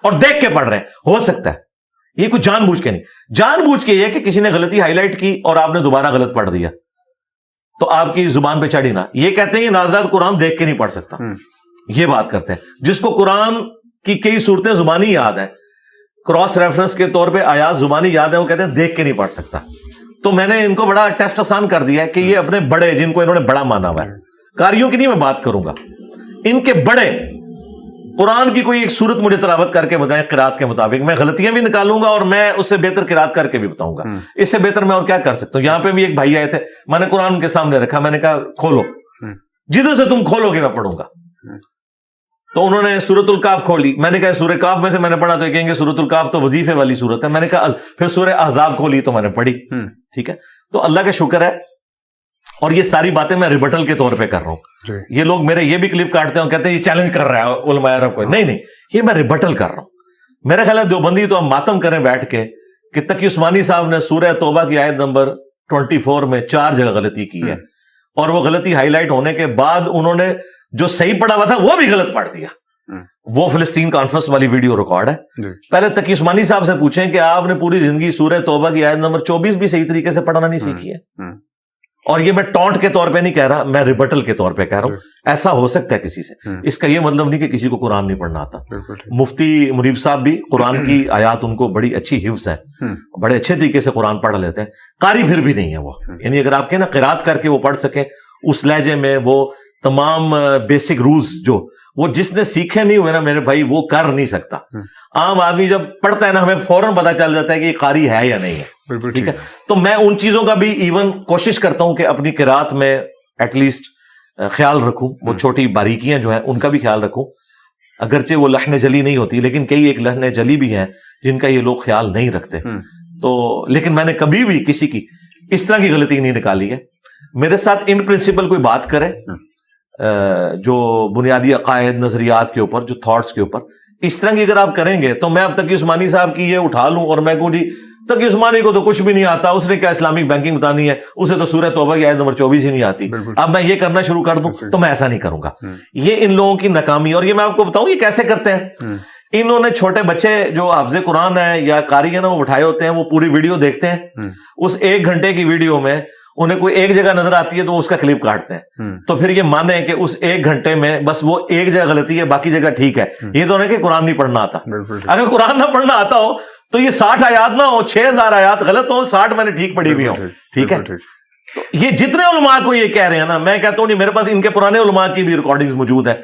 اور دیکھ کے پڑھ رہے ہیں. ہو سکتا ہے یہ کوئی جان بوجھ کے نہیں, جان بوجھ کے یہ کہ کسی نے غلطی ہائی لائٹ کی اور آپ نے دوبارہ غلط پڑھ دیا تو آپ کی زبان پہ چڑھی نہ. یہ کہتے ہیں یہ ناظرات قرآن دیکھ کے نہیں پڑھ سکتا, یہ بات کرتے ہیں. جس کو قرآن کی کئی صورتیں زبانی یاد ہیں, کراس ریفرنس کے طور پہ آیات زبانی یاد ہے, وہ کہتے ہیں دیکھ کے نہیں پڑھ سکتا. تو میں نے ان کو بڑا ٹیسٹ آسان کر دیا ہے کہ یہ اپنے بڑے, جن کو انہوں نے بڑا مانا ہوا ہے, قاریوں کی نہیں میں بات کروں گا, ان کے بڑے قرآن کی کوئی ایک صورت مجھے تلاوت کر کے بتائیں قرات کے مطابق, میں غلطیاں بھی نکالوں گا اور میں اس سے بہتر قرات کر کے بھی بتاؤں گا. اس سے بہتر میں اور کیا کر سکتا ہوں. یہاں پہ بھی ایک بھائی آئے تھے, میں نے قرآن ان کے سامنے رکھا, میں نے کہا کھولو, جدھر سے تم کھولو گے میں پڑھوں گا. تو انہوں نے سورۃ الکاف کھولی, میں نے کہا سورہ کاف میں سے میں نے پڑھا, تو کہیں گے سورۃ الکاف تو وظیفے والی سورت ہے. میں نے کہا پھر سورہ احزاب کھولی تو میں نے پڑھی. ٹھیک ہے, تو اللہ کا شکر ہے. اور یہ ساری باتیں میں ریبٹل کے طور پہ کر رہا ہوں. یہ لوگ میرے یہ بھی کلپ کاٹتے ہیں, کہتے ہیں یہ چیلنج کر رہا ہے علماء عرب کو. نہیں, یہ میں ریبٹل کر رہا ہوں. میرا خیال ہے دیوبندی تو اب ماتم کریں بیٹھ کے کہ تقی عثمانی صاحب نے سورہ توبہ کی آیت نمبر 24 میں 4 جگہ غلطی کی ہے, اور وہ غلطی ہائی لائٹ ہونے کے بعد انہوں نے جو صحیح پڑھا ہوا تھا وہ بھی غلط پڑھ دیا. وہ فلسطین کانفرنس والی ویڈیو ریکارڈ ہے. پہلے تقی عثمانی صاحب سے پوچھیں کہ آپ نے پوری زندگی سورہ توبہ کی آیت نمبر 24 بھی صحیح طریقے سے پڑھنا نہیں سیکھی ہے. اور یہ میں ٹونٹ کے طور پہ نہیں کہہ رہا, میں ریبٹل کے طور پہ کہہ رہا ہوں. ایسا ہو سکتا ہے کسی سے, اس کا یہ مطلب نہیں کہ کسی کو قرآن نہیں پڑھنا آتا. مفتی منیب صاحب بھی قرآن کی آیات ان کو بڑی اچھی حفظ ہے, بڑے اچھے طریقے سے قرآن پڑھ لیتے ہیں. قاری پھر بھی نہیں ہے وہ, یعنی اگر آپ کے نا قرات کر کے وہ پڑھ سکے اس لہجے میں, وہ تمام بیسک رولز جو وہ جس نے سیکھے نہیں ہوئے نا میرے بھائی, وہ کر نہیں سکتا. عام آدمی جب پڑھتا ہے نا, ہمیں فوراً پتا چل جاتا ہے کہ یہ قاری ہے یا نہیں ہے. ٹھیک ہے, تو میں ان چیزوں کا بھی ایون کوشش کرتا ہوں کہ اپنی قرات میں ایٹ لیسٹ خیال رکھوں. وہ چھوٹی باریکیاں جو ہیں ان کا بھی خیال رکھوں, اگرچہ وہ لحن جلی نہیں ہوتی, لیکن کئی ایک لحن جلی بھی ہیں جن کا یہ لوگ خیال نہیں رکھتے. تو لیکن میں نے کبھی بھی کسی کی اس طرح کی غلطی نہیں نکالی ہے. میرے ساتھ ان پرنسپل کوئی بات کرے جو بنیادی عقائد نظریات کے اوپر, جو تھاٹس کے اوپر, اس طرح کی اگر آپ کریں گے تو میں اب تقی عثمانی صاحب کی یہ اٹھا لوں اور میں کہوں جی تقی عثمانی کو تو کچھ بھی نہیں آتا, اس نے کیا اسلامک بینکنگ بتانی ہے, اسے تو سورہ توبہ کی آیت نمبر 24 ہی نہیں آتی, اب میں یہ کرنا شروع کر دوں. تو میں ایسا نہیں کروں گا. یہ ان لوگوں کی ناکامی. اور یہ میں آپ کو بتاؤں یہ کیسے کرتے ہیں. انہوں نے چھوٹے بچے جو حافظ قرآن ہے یا قاری ہے نا, وہ اٹھائے ہوتے ہیں, وہ پوری ویڈیو دیکھتے ہیں. اس 1 گھنٹے کی ویڈیو میں انہیں کوئی ایک جگہ نظر آتی ہے تو اس کا کلپ کاٹتے ہیں. تو پھر یہ مانے کہ اس 1 گھنٹے میں بس وہ ایک جگہ غلطی ہے, باقی جگہ ٹھیک ہے. یہ تو نہیں کہ قرآن نہیں پڑھنا آتا. اگر قرآن نہ پڑھنا آتا ہو تو یہ 60 آیات نہ ہو, 6000 آیات غلط ہو, 60 میں نے ٹھیک پڑھی ہوئی ہوں. ٹھیک ہے, تو یہ جتنے علماء کو یہ کہہ رہے ہیں نا, میں کہتا ہوں نہیں, میرے پاس ان کے پرانے علماء کی بھی ریکارڈنگز موجود ہیں,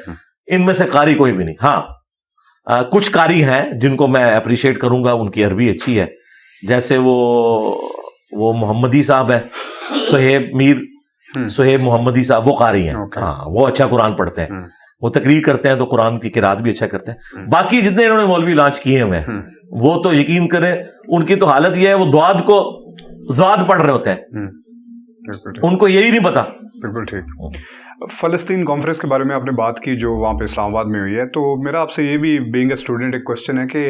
ان میں سے قاری کوئی بھی نہیں. ہاں کچھ قاری ہیں جن کو میں اپریشیٹ کروں گا, ان کی عربی اچھی ہے, جیسے وہ محمدی صاحب ہے, سہیب محمدی صاحب, وہ قاری ہیں. ہاں, وہ اچھا قرآن پڑھتے ہیں, وہ تقریر کرتے ہیں تو قرآن کی قرات بھی اچھا کرتے ہیں. باقی جتنے انہوں نے مولوی لانچ کیے ہوئے ہیں وہ تو یقین کریں ان کی تو حالت یہ ہے, وہ دعاد کو زاد پڑھ رہے ہوتے ہیں, ان کو یہی نہیں پتا. بالکل ٹھیک. فلسطین کانفرنس کے بارے میں آپ نے بات کی جو وہاں پہ اسلام آباد میں ہوئی ہے, تو میرا آپ سے یہ بھی بینگ اے اسٹوڈنٹ ایک کوشچن ہے کہ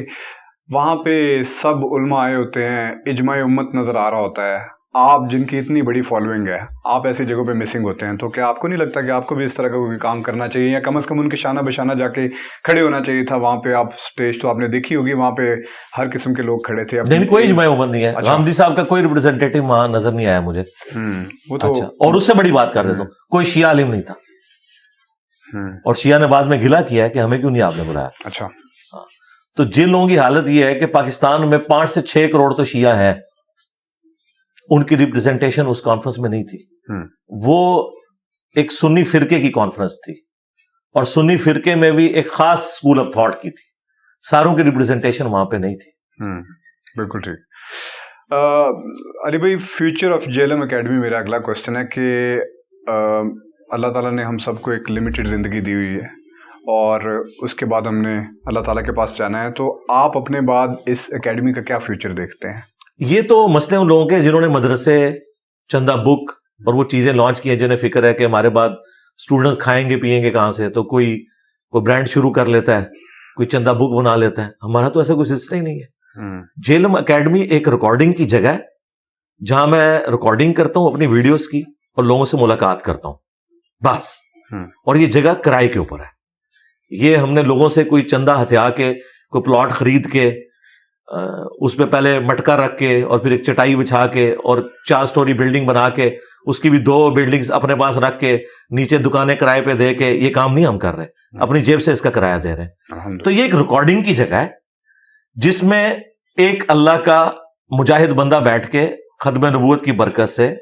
وہاں پہ سب علماء آئے ہوتے ہیں, اجماع امت نظر آ رہا ہوتا ہے, آپ جن کی اتنی بڑی فالوئنگ ہے, آپ ایسی جگہوں پہ مسنگ ہوتے ہیں, تو کیا آپ کو نہیں لگتا کہ آپ کو بھی اس طرح کا کوئی کام کرنا چاہیے, یا کم از کم ان کے شانہ بشانہ جا کے کھڑے ہونا چاہیے تھا وہاں پہ؟ آپ سٹیج تو آپ نے دیکھی ہوگی, وہاں پہ ہر قسم کے لوگ کھڑے تھے. نہیں, کوئی اجماع امت نہیں ہے. غامدی صاحب کا کوئی ریپرزینٹیٹو وہاں نظر نہیں آیا مجھے. وہ تو اچھا, اور اس سے بڑی بات کر دیتا ہوں, کوئی شیعہ عالم نہیں تھا, اور شیعہ نے بعد میں گلا کیا ہے کہ ہمیں کیوں نہیں آپ نے بلایا. اچھا, تو جن لوگوں کی حالت یہ ہے کہ پاکستان میں 5 سے 6 کروڑ تو شیعہ ہیں, ان کی ریپرزنٹیشن اس کانفرنس میں نہیں تھی. وہ ایک سنی فرقے کی کانفرنس تھی, اور سنی فرقے میں بھی ایک خاص اسکول آف تھاٹ کی تھی, ساروں کی ریپرزنٹیشن وہاں پہ نہیں تھی. بالکل ٹھیک. علی بھائی, فیوچر آف JLM اکیڈمی میرا اگلا کوشچن ہے کہ اللہ تعالیٰ نے ہم سب کو ایک لمیٹڈ زندگی دی ہوئی ہے, اور اس کے بعد ہم نے اللہ تعالیٰ کے پاس جانا ہے, تو آپ اپنے بعد اس اکیڈمی کا کیا فیوچر دیکھتے ہیں؟ یہ تو مسئلے ان لوگوں کے جنہوں نے مدرسے, چندہ بک اور وہ چیزیں لانچ کی ہیں, جنہیں فکر ہے کہ ہمارے بعد اسٹوڈنٹس کھائیں گے پیئیں گے کہاں سے, تو کوئی برانڈ شروع کر لیتا ہے, کوئی چندہ بک بنا لیتا ہے. ہمارا تو ایسا کوئی سلسلہ ہی نہیں ہے. JLM اکیڈمی ایک ریکارڈنگ کی جگہ ہے جہاں میں ریکارڈنگ کرتا ہوں اپنی ویڈیوز کی اور لوگوں سے ملاقات کرتا ہوں بس. اور یہ جگہ کرائے کے اوپر ہے. یہ ہم نے لوگوں سے کوئی چندہ ہتھیا کے, کوئی پلاٹ خرید کے, اس پہ پہلے مٹکا رکھ کے اور پھر ایک چٹائی بچھا کے اور 4 سٹوری بلڈنگ بنا کے اس کی بھی 2 بلڈنگز اپنے پاس رکھ کے نیچے دکانیں کرائے پہ دے کے, یہ کام نہیں ہم کر رہے, اپنی جیب سے اس کا کرایہ دے رہے ہیں. تو یہ ایک ریکارڈنگ کی جگہ ہے جس میں ایک اللہ کا مجاہد بندہ بیٹھ کے ختم نبوت کی برکت سے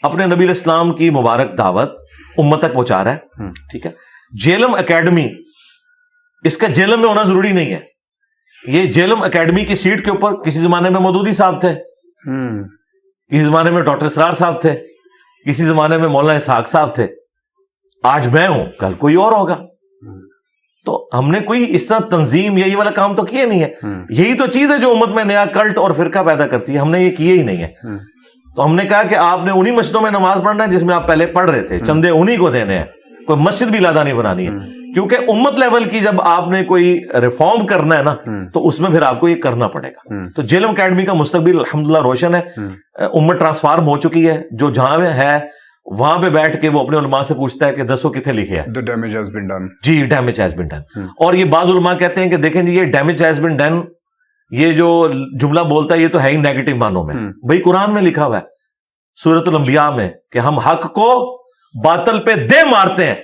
اپنے نبی علیہ السلام کی مبارک دعوت امت تک پہنچا رہا ہے. ٹھیک ہے. JLM اکیڈمی اس کا جیلم میں ہونا ضروری نہیں ہے. یہ جیلم اکیڈمی کی سیٹ کے اوپر کسی زمانے میں مودودی صاحب تھے, کسی زمانے میں ڈاکٹر اسرار صاحب تھے, کسی زمانے میں مولانا اسحاق صاحب تھے, آج میں ہوں, کل کوئی اور ہوگا. تو ہم نے کوئی اس طرح تنظیم یا یہ والا کام تو کیا نہیں ہے. یہی تو چیز ہے جو امت میں نیا کلٹ اور فرقہ پیدا کرتی ہے. ہم نے یہ کیا ہی نہیں ہے. تو ہم نے کہا کہ آپ نے انہی مسجدوں میں نماز پڑھنا ہے جس میں آپ پہلے پڑھ رہے تھے, چندے انہی کو دینے ہیں, کوئی مسجد بھی لادہ نہیں بنانی ہے. کیونکہ امت لیول کی جب آپ نے کوئی ریفارم کرنا ہے نا تو اس میں پھر آپ کو یہ کرنا پڑے گا. تو جیلم اکیڈمی کا مستقبل الحمدللہ روشن ہے. امت ٹرانسفارم ہو چکی ہے. جو جہاں میں ہے وہاں پہ بیٹھ کے وہ اپنے علماء سے پوچھتا ہے کہ دسو کتنے لکھے ہیں. The damage has been done. جی, ڈیمیج ہیز بین ڈن. اور یہ بعض علماء کہتے ہیں کہ دیکھیں جی, یہ ڈیمیج ہیز بین ڈن, یہ جو جملہ بولتا ہے یہ تو ہے ہی نیگیٹو معنوں میں. بھائی قرآن میں لکھا ہوا ہے سورۃ الانبیاء میں کہ ہم حق کو باطل پہ دے مارتے ہیں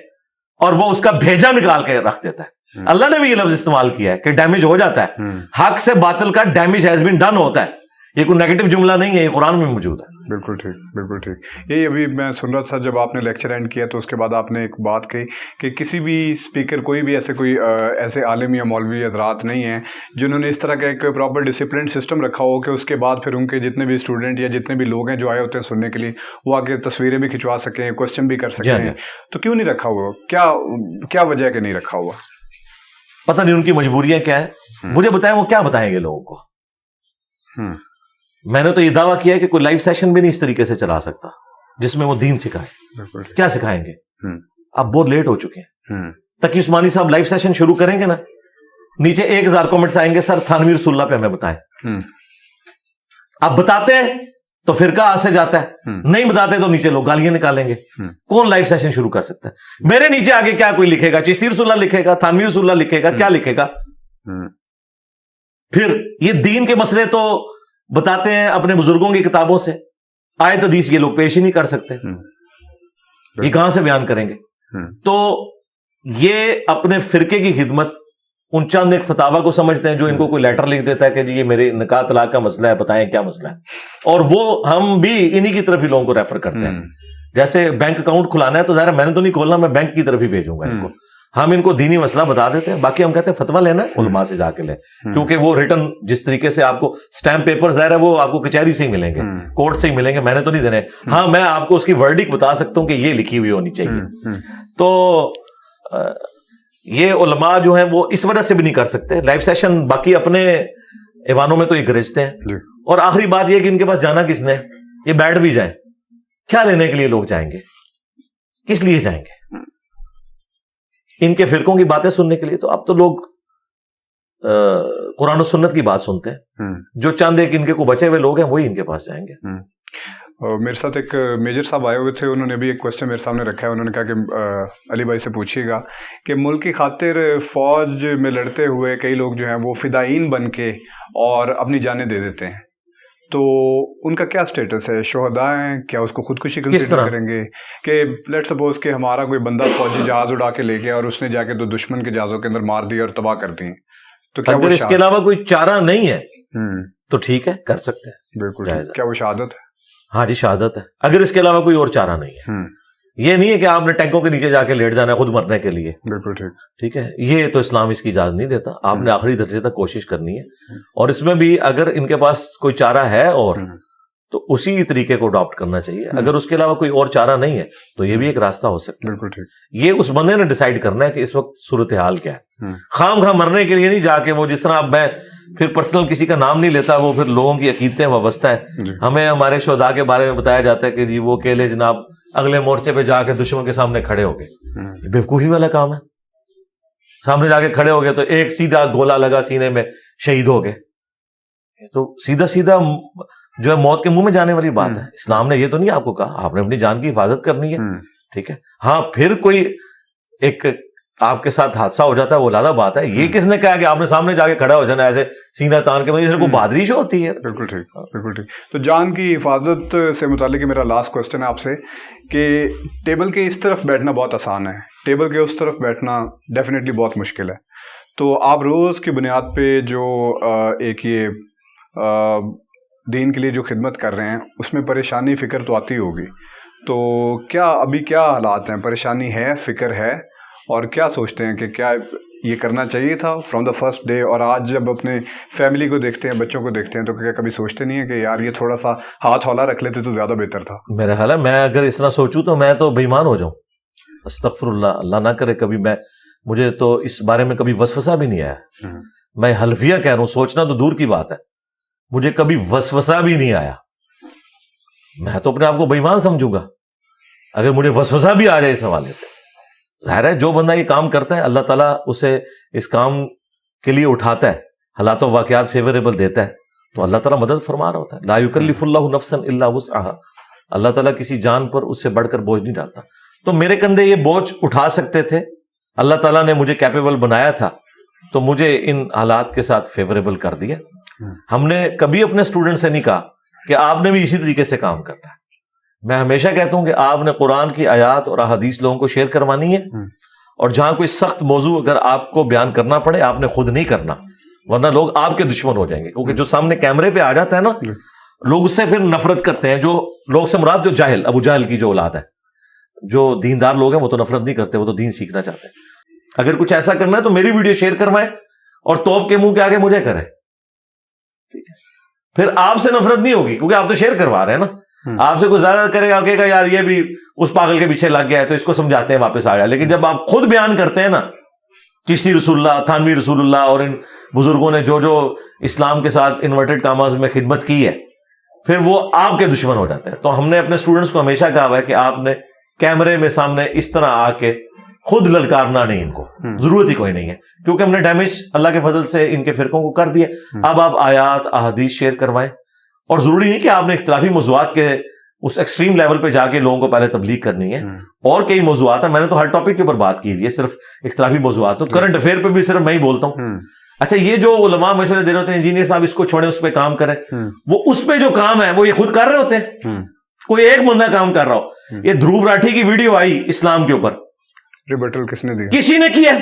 اور وہ اس کا بھیجا نکال کے رکھ دیتا ہے. اللہ نے بھی یہ لفظ استعمال کیا ہے کہ ڈیمیج ہو جاتا ہے. حق سے باطل کا ڈیمیج ہیز بین ڈن ہوتا ہے. یہ کوئی نیگیٹو جملہ نہیں ہے, یہ قرآن میں موجود ہے. بالکل ٹھیک, بالکل ٹھیک. یہی ابھی میں سن رہا تھا جب آپ نے لیکچر اینڈ کیا تو اس کے بعد آپ نے ایک بات کہی کہ کسی بھی اسپیکر, کوئی بھی ایسے عالم یا مولوی حضرات نہیں ہیں جنہوں نے اس طرح کا ایک پراپر ڈسپلن سسٹم رکھا ہو کہ اس کے بعد پھر ان کے جتنے بھی اسٹوڈنٹ یا جتنے بھی لوگ ہیں جو آئے ہوتے ہیں سننے کے لیے وہ آگے تصویریں بھی کھنچوا سکیں, کوشچن بھی کر سکیں. تو کیوں نہیں رکھا ہوا؟ کیا وجہ ہے کہ نہیں رکھا ہوا؟ پتہ نہیں ان کی مجبوریاں کیا ہے. مجھے بتائیں وہ کیا بتائیں گے لوگوں کو. میں نے تو یہ دعویٰ کیا ہے کہ کوئی لائیو سیشن بھی نہیں اس طریقے سے چلا سکتا جس میں وہ دین سکھائے. کیا سکھائیں گے؟ اب بہت لیٹ ہو چکے ہیں. تقی عثمانی صاحب لائیو سیشن شروع کریں گے نا, نیچے 1000 کمنٹس آئیں گے, سر تھانوی رسول اللہ پہ ہمیں بتائیں. آپ بتاتے ہیں تو فرقہ آج سے جاتا ہے, نہیں بتاتے تو نیچے لوگ گالیاں نکالیں گے. کون لائیو سیشن شروع کر سکتا ہے؟ میرے نیچے آگے کیا کوئی لکھے گا؟ چشتی رسول اللہ لکھے گا, تھانوی رسول اللہ لکھے گا, کیا لکھے گا؟ پھر یہ دین کے مسئلے تو بتاتے ہیں اپنے بزرگوں کی کتابوں سے, آیت حدیث یہ لوگ پیش ہی نہیں کر سکتے, یہ کہاں سے بیان کریں گے؟ تو یہ اپنے فرقے کی خدمت ان چند ایک فتاوا کو سمجھتے ہیں جو ان کو کوئی لیٹر لکھ دیتا ہے کہ جی یہ میرے نکاح طلاق کا مسئلہ ہے, بتائیں کیا مسئلہ ہے. اور وہ ہم بھی انہی کی طرف ہی لوگوں کو ریفر کرتے ہیں. جیسے بینک اکاؤنٹ کھلانا ہے تو ظاہر میں نے تو نہیں کھولنا, میں بینک کی طرف ہی بھیجوں گا ان کو. ہم ان کو دینی مسئلہ بتا دیتے ہیں, باقی ہم کہتے ہیں فتویٰ لینا علماء سے جا کے لیں, کیونکہ وہ ریٹن جس طریقے سے آپ کو سٹیمپ پیپر ظاہر ہے وہ آپ کو کچہری سے ہی ملیں گے, کورٹ سے ہی ملیں گے, میں نے تو نہیں دینے. ہاں میں آپ کو اس کی ورڈک بتا سکتا ہوں کہ یہ لکھی ہوئی ہونی چاہیے. تو یہ علماء جو ہیں وہ اس وجہ سے بھی نہیں کر سکتے لائیو سیشن. باقی اپنے ایوانوں میں تو یہ گرجتے ہیں. اور آخری بات یہ کہ ان کے پاس جانا کس نے, یہ بیٹھ بھی جائیں, کیا لینے کے لیے لوگ جائیں گے, کس لیے جائیں گے ان کے فرقوں کی باتیں سننے کے لیے؟ تو اب تو لوگ قرآن و سنت کی بات سنتے ہیں. جو چند ایک ان کے کو بچے ہوئے لوگ ہیں وہی ان کے پاس جائیں گے. میرے ساتھ ایک میجر صاحب آئے ہوئے تھے, انہوں نے بھی ایک کوشچن میرے سامنے رکھا ہے. انہوں نے کہا کہ علی بھائی سے پوچھیے گا کہ ملک کی خاطر فوج میں لڑتے ہوئے کئی لوگ جو ہیں وہ فدائین بن کے اور اپنی جانیں دے دیتے ہیں, تو ان کا کیا سٹیٹس ہے؟ شہداء ہیں کیا؟ اس کو خودکشی کنسیڈر کریں گے کہ لیٹ سپوز کہ ہمارا کوئی بندہ فوجی جہاز اڑا کے لے گیا اور اس نے جا کے دو دشمن کے جہازوں کے اندر مار دی اور تباہ کر دی, تو کیا اگر اس کے علاوہ کوئی چارہ نہیں ہے تو ٹھیک ہے, کر سکتے ہیں. بالکل. کیا وہ شہادت ہے؟ ہاں جی شہادت ہے, اگر اس کے علاوہ کوئی اور چارہ نہیں ہے. یہ نہیں ہے کہ آپ نے ٹینکوں کے نیچے جا کے لیٹ جانا ہے خود مرنے کے لیے. بالکل ٹھیک ہے, یہ تو اسلام اس کی اجازت نہیں دیتا. آپ نے آخری درجے تک کوشش کرنی ہے, اور اس میں بھی اگر ان کے پاس کوئی چارہ ہے اور تو اسی طریقے کو اڈاپٹ کرنا چاہیے. اگر اس کے علاوہ کوئی اور چارہ نہیں ہے تو یہ بھی ایک راستہ ہو سکتا ہے. بالکل ٹھیک. یہ اس بندے نے ڈیسائیڈ کرنا ہے کہ اس وقت صورتحال کیا ہے. خام خواہ مرنے کے لیے نہیں جا کے وہ جس طرح اب میں پھر پرسنل کسی کا نام نہیں لیتا, وہ پھر لوگوں کی عقیدتیں وابستہ ہیں. ہمیں ہمارے شہداء کے بارے میں بتایا جاتا ہے کہ جی وہ اکیلے جناب اگلے مورچے پہ جا کے دشمن کے سامنے کھڑے ہو گئے. یہ بیوقوفی والا کام ہے. سامنے جا کے کھڑے ہو گئے تو ایک سیدھا گولا لگا سینے میں, شہید ہو گئے. تو سیدھا سیدھا جو ہے موت کے منہ میں جانے والی بات ہے. اسلام نے یہ تو نہیں آپ کو کہا, آپ نے اپنی جان کی حفاظت کرنی ہے. ٹھیک ہے, ہاں پھر کوئی ایک آپ کے ساتھ حادثہ ہو جاتا ہے وہ علیحدہ بات ہے. یہ کس نے کہا کہ آپ نے سامنے جا کے کھڑا ہو جانا ایسے سینہ تان کے, مطلب کو بہادری شو ہوتی ہے. بالکل ٹھیک, بالکل ٹھیک. تو جان کی حفاظت سے متعلق میرا لاسٹ کوسچن ہے آپ سے کہ ٹیبل کے اس طرف بیٹھنا بہت آسان ہے, ٹیبل کے اس طرف بیٹھنا ڈیفینیٹلی بہت مشکل ہے. تو آپ روز کی بنیاد پہ جو ایک یہ دین کے لیے جو خدمت کر رہے ہیں اس میں پریشانی فکر تو آتی ہوگی, تو کیا ابھی کیا حالات ہیں؟ پریشانی ہے, فکر ہے, اور کیا سوچتے ہیں کہ کیا یہ کرنا چاہیے تھا فرام دا فرسٹ ڈے؟ اور آج جب اپنے فیملی کو دیکھتے ہیں، بچوں کو دیکھتے ہیں، تو کیا کبھی سوچتے نہیں ہیں کہ یار یہ تھوڑا سا ہاتھ ہولا رکھ لیتے تو زیادہ بہتر تھا؟ میرا خیال ہے میں اگر اس طرح سوچوں تو میں تو بے ایمان ہو جاؤں. استغفر اللہ، اللہ نہ کرے کبھی. مجھے تو اس بارے میں کبھی وسوسہ بھی نہیں آیا. میں حلفیہ کہہ رہا ہوں، سوچنا تو دور کی بات ہے، مجھے کبھی وسوسہ بھی نہیں آیا. میں تو اپنے آپ کو بے ایمان سمجھوں گا اگر مجھے وسوسہ بھی آ جائے اس حوالے سے. ظاہر ہے جو بندہ یہ کام کرتا ہے اللہ تعالیٰ اسے اس کام کے لیے اٹھاتا ہے، حالات و واقعات فیوریبل دیتا ہے تو اللہ تعالیٰ مدد فرما رہا ہوتا ہے. لا یکلف اللہ نفسا الا وسعها، اللہ تعالیٰ کسی جان پر اس سے بڑھ کر بوجھ نہیں ڈالتا. تو میرے کندھے یہ بوجھ اٹھا سکتے تھے، اللہ تعالیٰ نے مجھے کیپیبل بنایا تھا تو مجھے ان حالات کے ساتھ فیوریبل کر دیا. ہم نے کبھی اپنے اسٹوڈنٹ سے نہیں کہا کہ آپ نے بھی اسی طریقے سے کام کرنا ہے. میں ہمیشہ کہتا ہوں کہ آپ نے قرآن کی آیات اور احادیث لوگوں کو شیئر کروانی ہے، اور جہاں کوئی سخت موضوع اگر آپ کو بیان کرنا پڑے آپ نے خود نہیں کرنا، ورنہ لوگ آپ کے دشمن ہو جائیں گے. کیونکہ جو سامنے کیمرے پہ آ جاتا ہے نا، لوگ اس سے پھر نفرت کرتے ہیں. جو لوگ سے مراد جو جاہل، ابو جہل کی جو اولاد ہے، جو دیندار لوگ ہیں وہ تو نفرت نہیں کرتے، وہ تو دین سیکھنا چاہتے ہیں. اگر کچھ ایسا کرنا ہے تو میری ویڈیو شیئر کروائیں اور توپ کے منہ کے آگے مجھے کریں، ٹھیک ہے؟ پھر آپ سے نفرت نہیں ہوگی کیونکہ آپ تو شیئر کروا رہے ہیں نا. آپ سے کوئی زیادہ کرے گا کہ یار یہ بھی اس پاگل کے پیچھے لگ گیا ہے تو اس کو سمجھاتے ہیں واپس آ جائے. لیکن جب آپ خود بیان کرتے ہیں نا، چشتی رسول اللہ، تھانوی رسول اللہ اور ان بزرگوں نے جو اسلام کے ساتھ انورٹڈ کاماز میں خدمت کی ہے، پھر وہ آپ کے دشمن ہو جاتے ہیں. تو ہم نے اپنے اسٹوڈنٹس کو ہمیشہ کہا ہوا ہے کہ آپ نے کیمرے میں سامنے اس طرح آ کے خود للکارنا نہیں، ان کو ضرورت ہی کوئی نہیں ہے کیونکہ ہم نے ڈیمیج اللہ کے فضل سے ان کے فرقوں کو کر دیا. اب آپ آیات احادیث شیئر کروائیں، اور ضروری نہیں کہ آپ نے اختلافی موضوعات کے اس ایکسٹریم لیول پہ جا کے لوگوں کو پہلے تبلیغ کرنی ہے. اور کئی موضوعات ہیں، میں نے تو ہر ٹاپک کے اوپر بات کی ہوئی ہے، صرف اختلافی موضوعات. تو کرنٹ افیئر پہ بھی صرف میں ہی بولتا ہوں. اچھا، یہ جو علماء مشورے دے رہے ہوتے ہیں انجینئر صاحب اس کو چھوڑیں، اس پہ کام کریں، وہ اس پہ جو کام ہے وہ یہ خود کر رہے ہوتے ہیں. کوئی ایک بندہ کام کر رہا ہو. یہ دھروو راٹھی کی ویڈیو آئی اسلام کے اوپر، ریبٹل کس نے دیا؟ کسی نے کیا.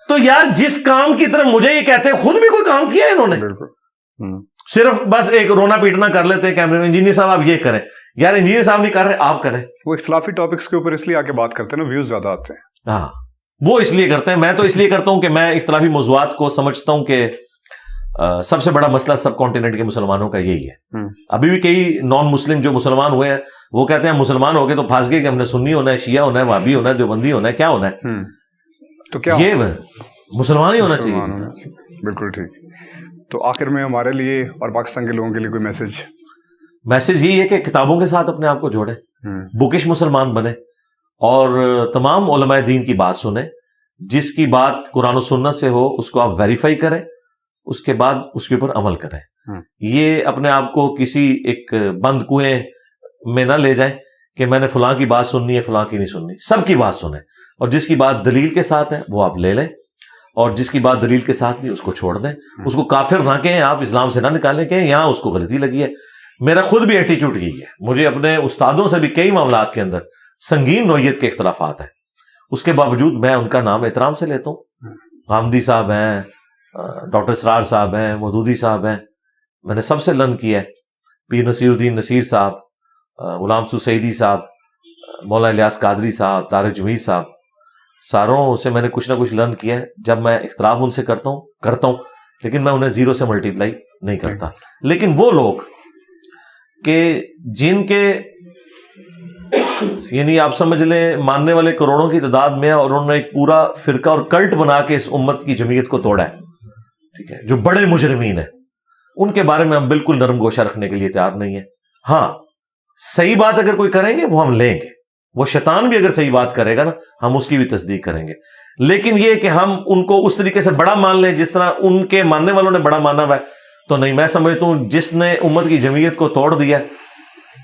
تو یار جس کام کی طرف مجھے یہ کہتے ہیں خود بھی کوئی کام کیا ہے انہوں نے. صرف بس ایک رونا پیٹنا کر لیتے ہیں کیمرے میں، انجینئر صاحب آپ یہ کریں. یار انجینئر صاحب نہیں کر رہے، آپ کریں. وہ اختلافی ٹاپکس کے اوپر اس لیے آ کے بات کرتے ہیں نا، ویوز زیادہ آتے ہیں. ہاں، وہ اس لیے کرتے ہیں. میں تو اس لیے کرتا ہوں کہ میں اختلافی موضوعات کو سمجھتا ہوں کہ سب سے بڑا مسئلہ سب کانٹیننٹ کے مسلمانوں کا یہی ہے. ابھی بھی کئی نان مسلم جو مسلمان ہوئے ہیں وہ کہتے ہیں مسلمان ہو گئے تو پھنس گئے کہ ہم نے سنی ہونا ہے، شیعہ ہونا ہے، وہابی ہونا ہے، دیوبندی ہونا ہے، کیا ہونا ہے. تو کیا یہ مسلمان ہی ہونا چاہیے. بالکل ٹھیک. تو آخر میں ہمارے لیے اور پاکستان کے لوگوں کے لیے کوئی میسج یہی ہے کہ کتابوں کے ساتھ اپنے آپ کو جوڑیں، بکش مسلمان بنے، اور تمام علماء دین کی بات سنیں. جس کی بات قرآن و سنت سے ہو اس کو آپ ویریفائی کریں، اس کے بعد اس کے اوپر عمل کریں. یہ اپنے آپ کو کسی ایک بند کنویں میں نہ لے جائیں کہ میں نے فلاں کی بات سننی ہے، فلاں کی نہیں سننی. سب کی بات سنیں، اور جس کی بات دلیل کے ساتھ ہے وہ آپ لے لیں، اور جس کی بات دلیل کے ساتھ نہیں اس کو چھوڑ دیں. اس کو کافر نہ کہیں، آپ اسلام سے نہ نکالیں کہ یہاں اس کو غلطی لگی ہے. میرا خود بھی ایٹیچیوڈ یہی ہے. مجھے اپنے استادوں سے بھی کئی معاملات کے اندر سنگین نوعیت کے اختلافات ہیں، اس کے باوجود میں ان کا نام احترام سے لیتا ہوں. حامدی صاحب ہیں، ڈاکٹر اسرار صاحب ہیں، مودودی صاحب ہیں، میں نے سب سے لرن کیا ہے. پیر نصیر الدین نصیر صاحب، غلام سو سعیدی صاحب، مولانا الیاس قادری صاحب، طارق جمیل صاحب، ساروں سے میں نے کچھ نہ کچھ لرن کیا ہے. جب میں اختلاف ان سے کرتا ہوں لیکن میں انہیں زیرو سے ملٹیپلائی نہیں کرتا. لیکن وہ لوگ کہ جن کے یعنی آپ سمجھ لیں ماننے والے کروڑوں کی تعداد میں، اور انہوں نے ایک پورا فرقہ اور کلٹ بنا کے اس امت کی جمعیت کو توڑا ہے، ٹھیک ہے، جو بڑے مجرمین ہیں، ان کے بارے میں ہم بالکل نرم گوشہ رکھنے کے لیے تیار نہیں ہیں. ہاں، صحیح بات اگر کوئی کریں گے وہ ہم لیں گے. وہ شیطان بھی اگر صحیح بات کرے گا نا ہم اس کی بھی تصدیق کریں گے. لیکن یہ کہ ہم ان کو اس طریقے سے بڑا مان لیں جس طرح ان کے ماننے والوں نے بڑا مانا ہوا ہے تو نہیں. میں سمجھتا ہوں جس نے امت کی جمعیت کو توڑ دیا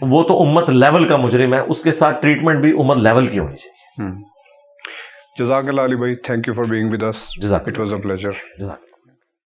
وہ تو امت لیول کا مجرم ہے، اس کے ساتھ ٹریٹمنٹ بھی امت لیول کی ہونی چاہیے. جزاک اللہ علی بھائی، thank you for being with us. جزاک اٹ واز اے پلیزر. جزاک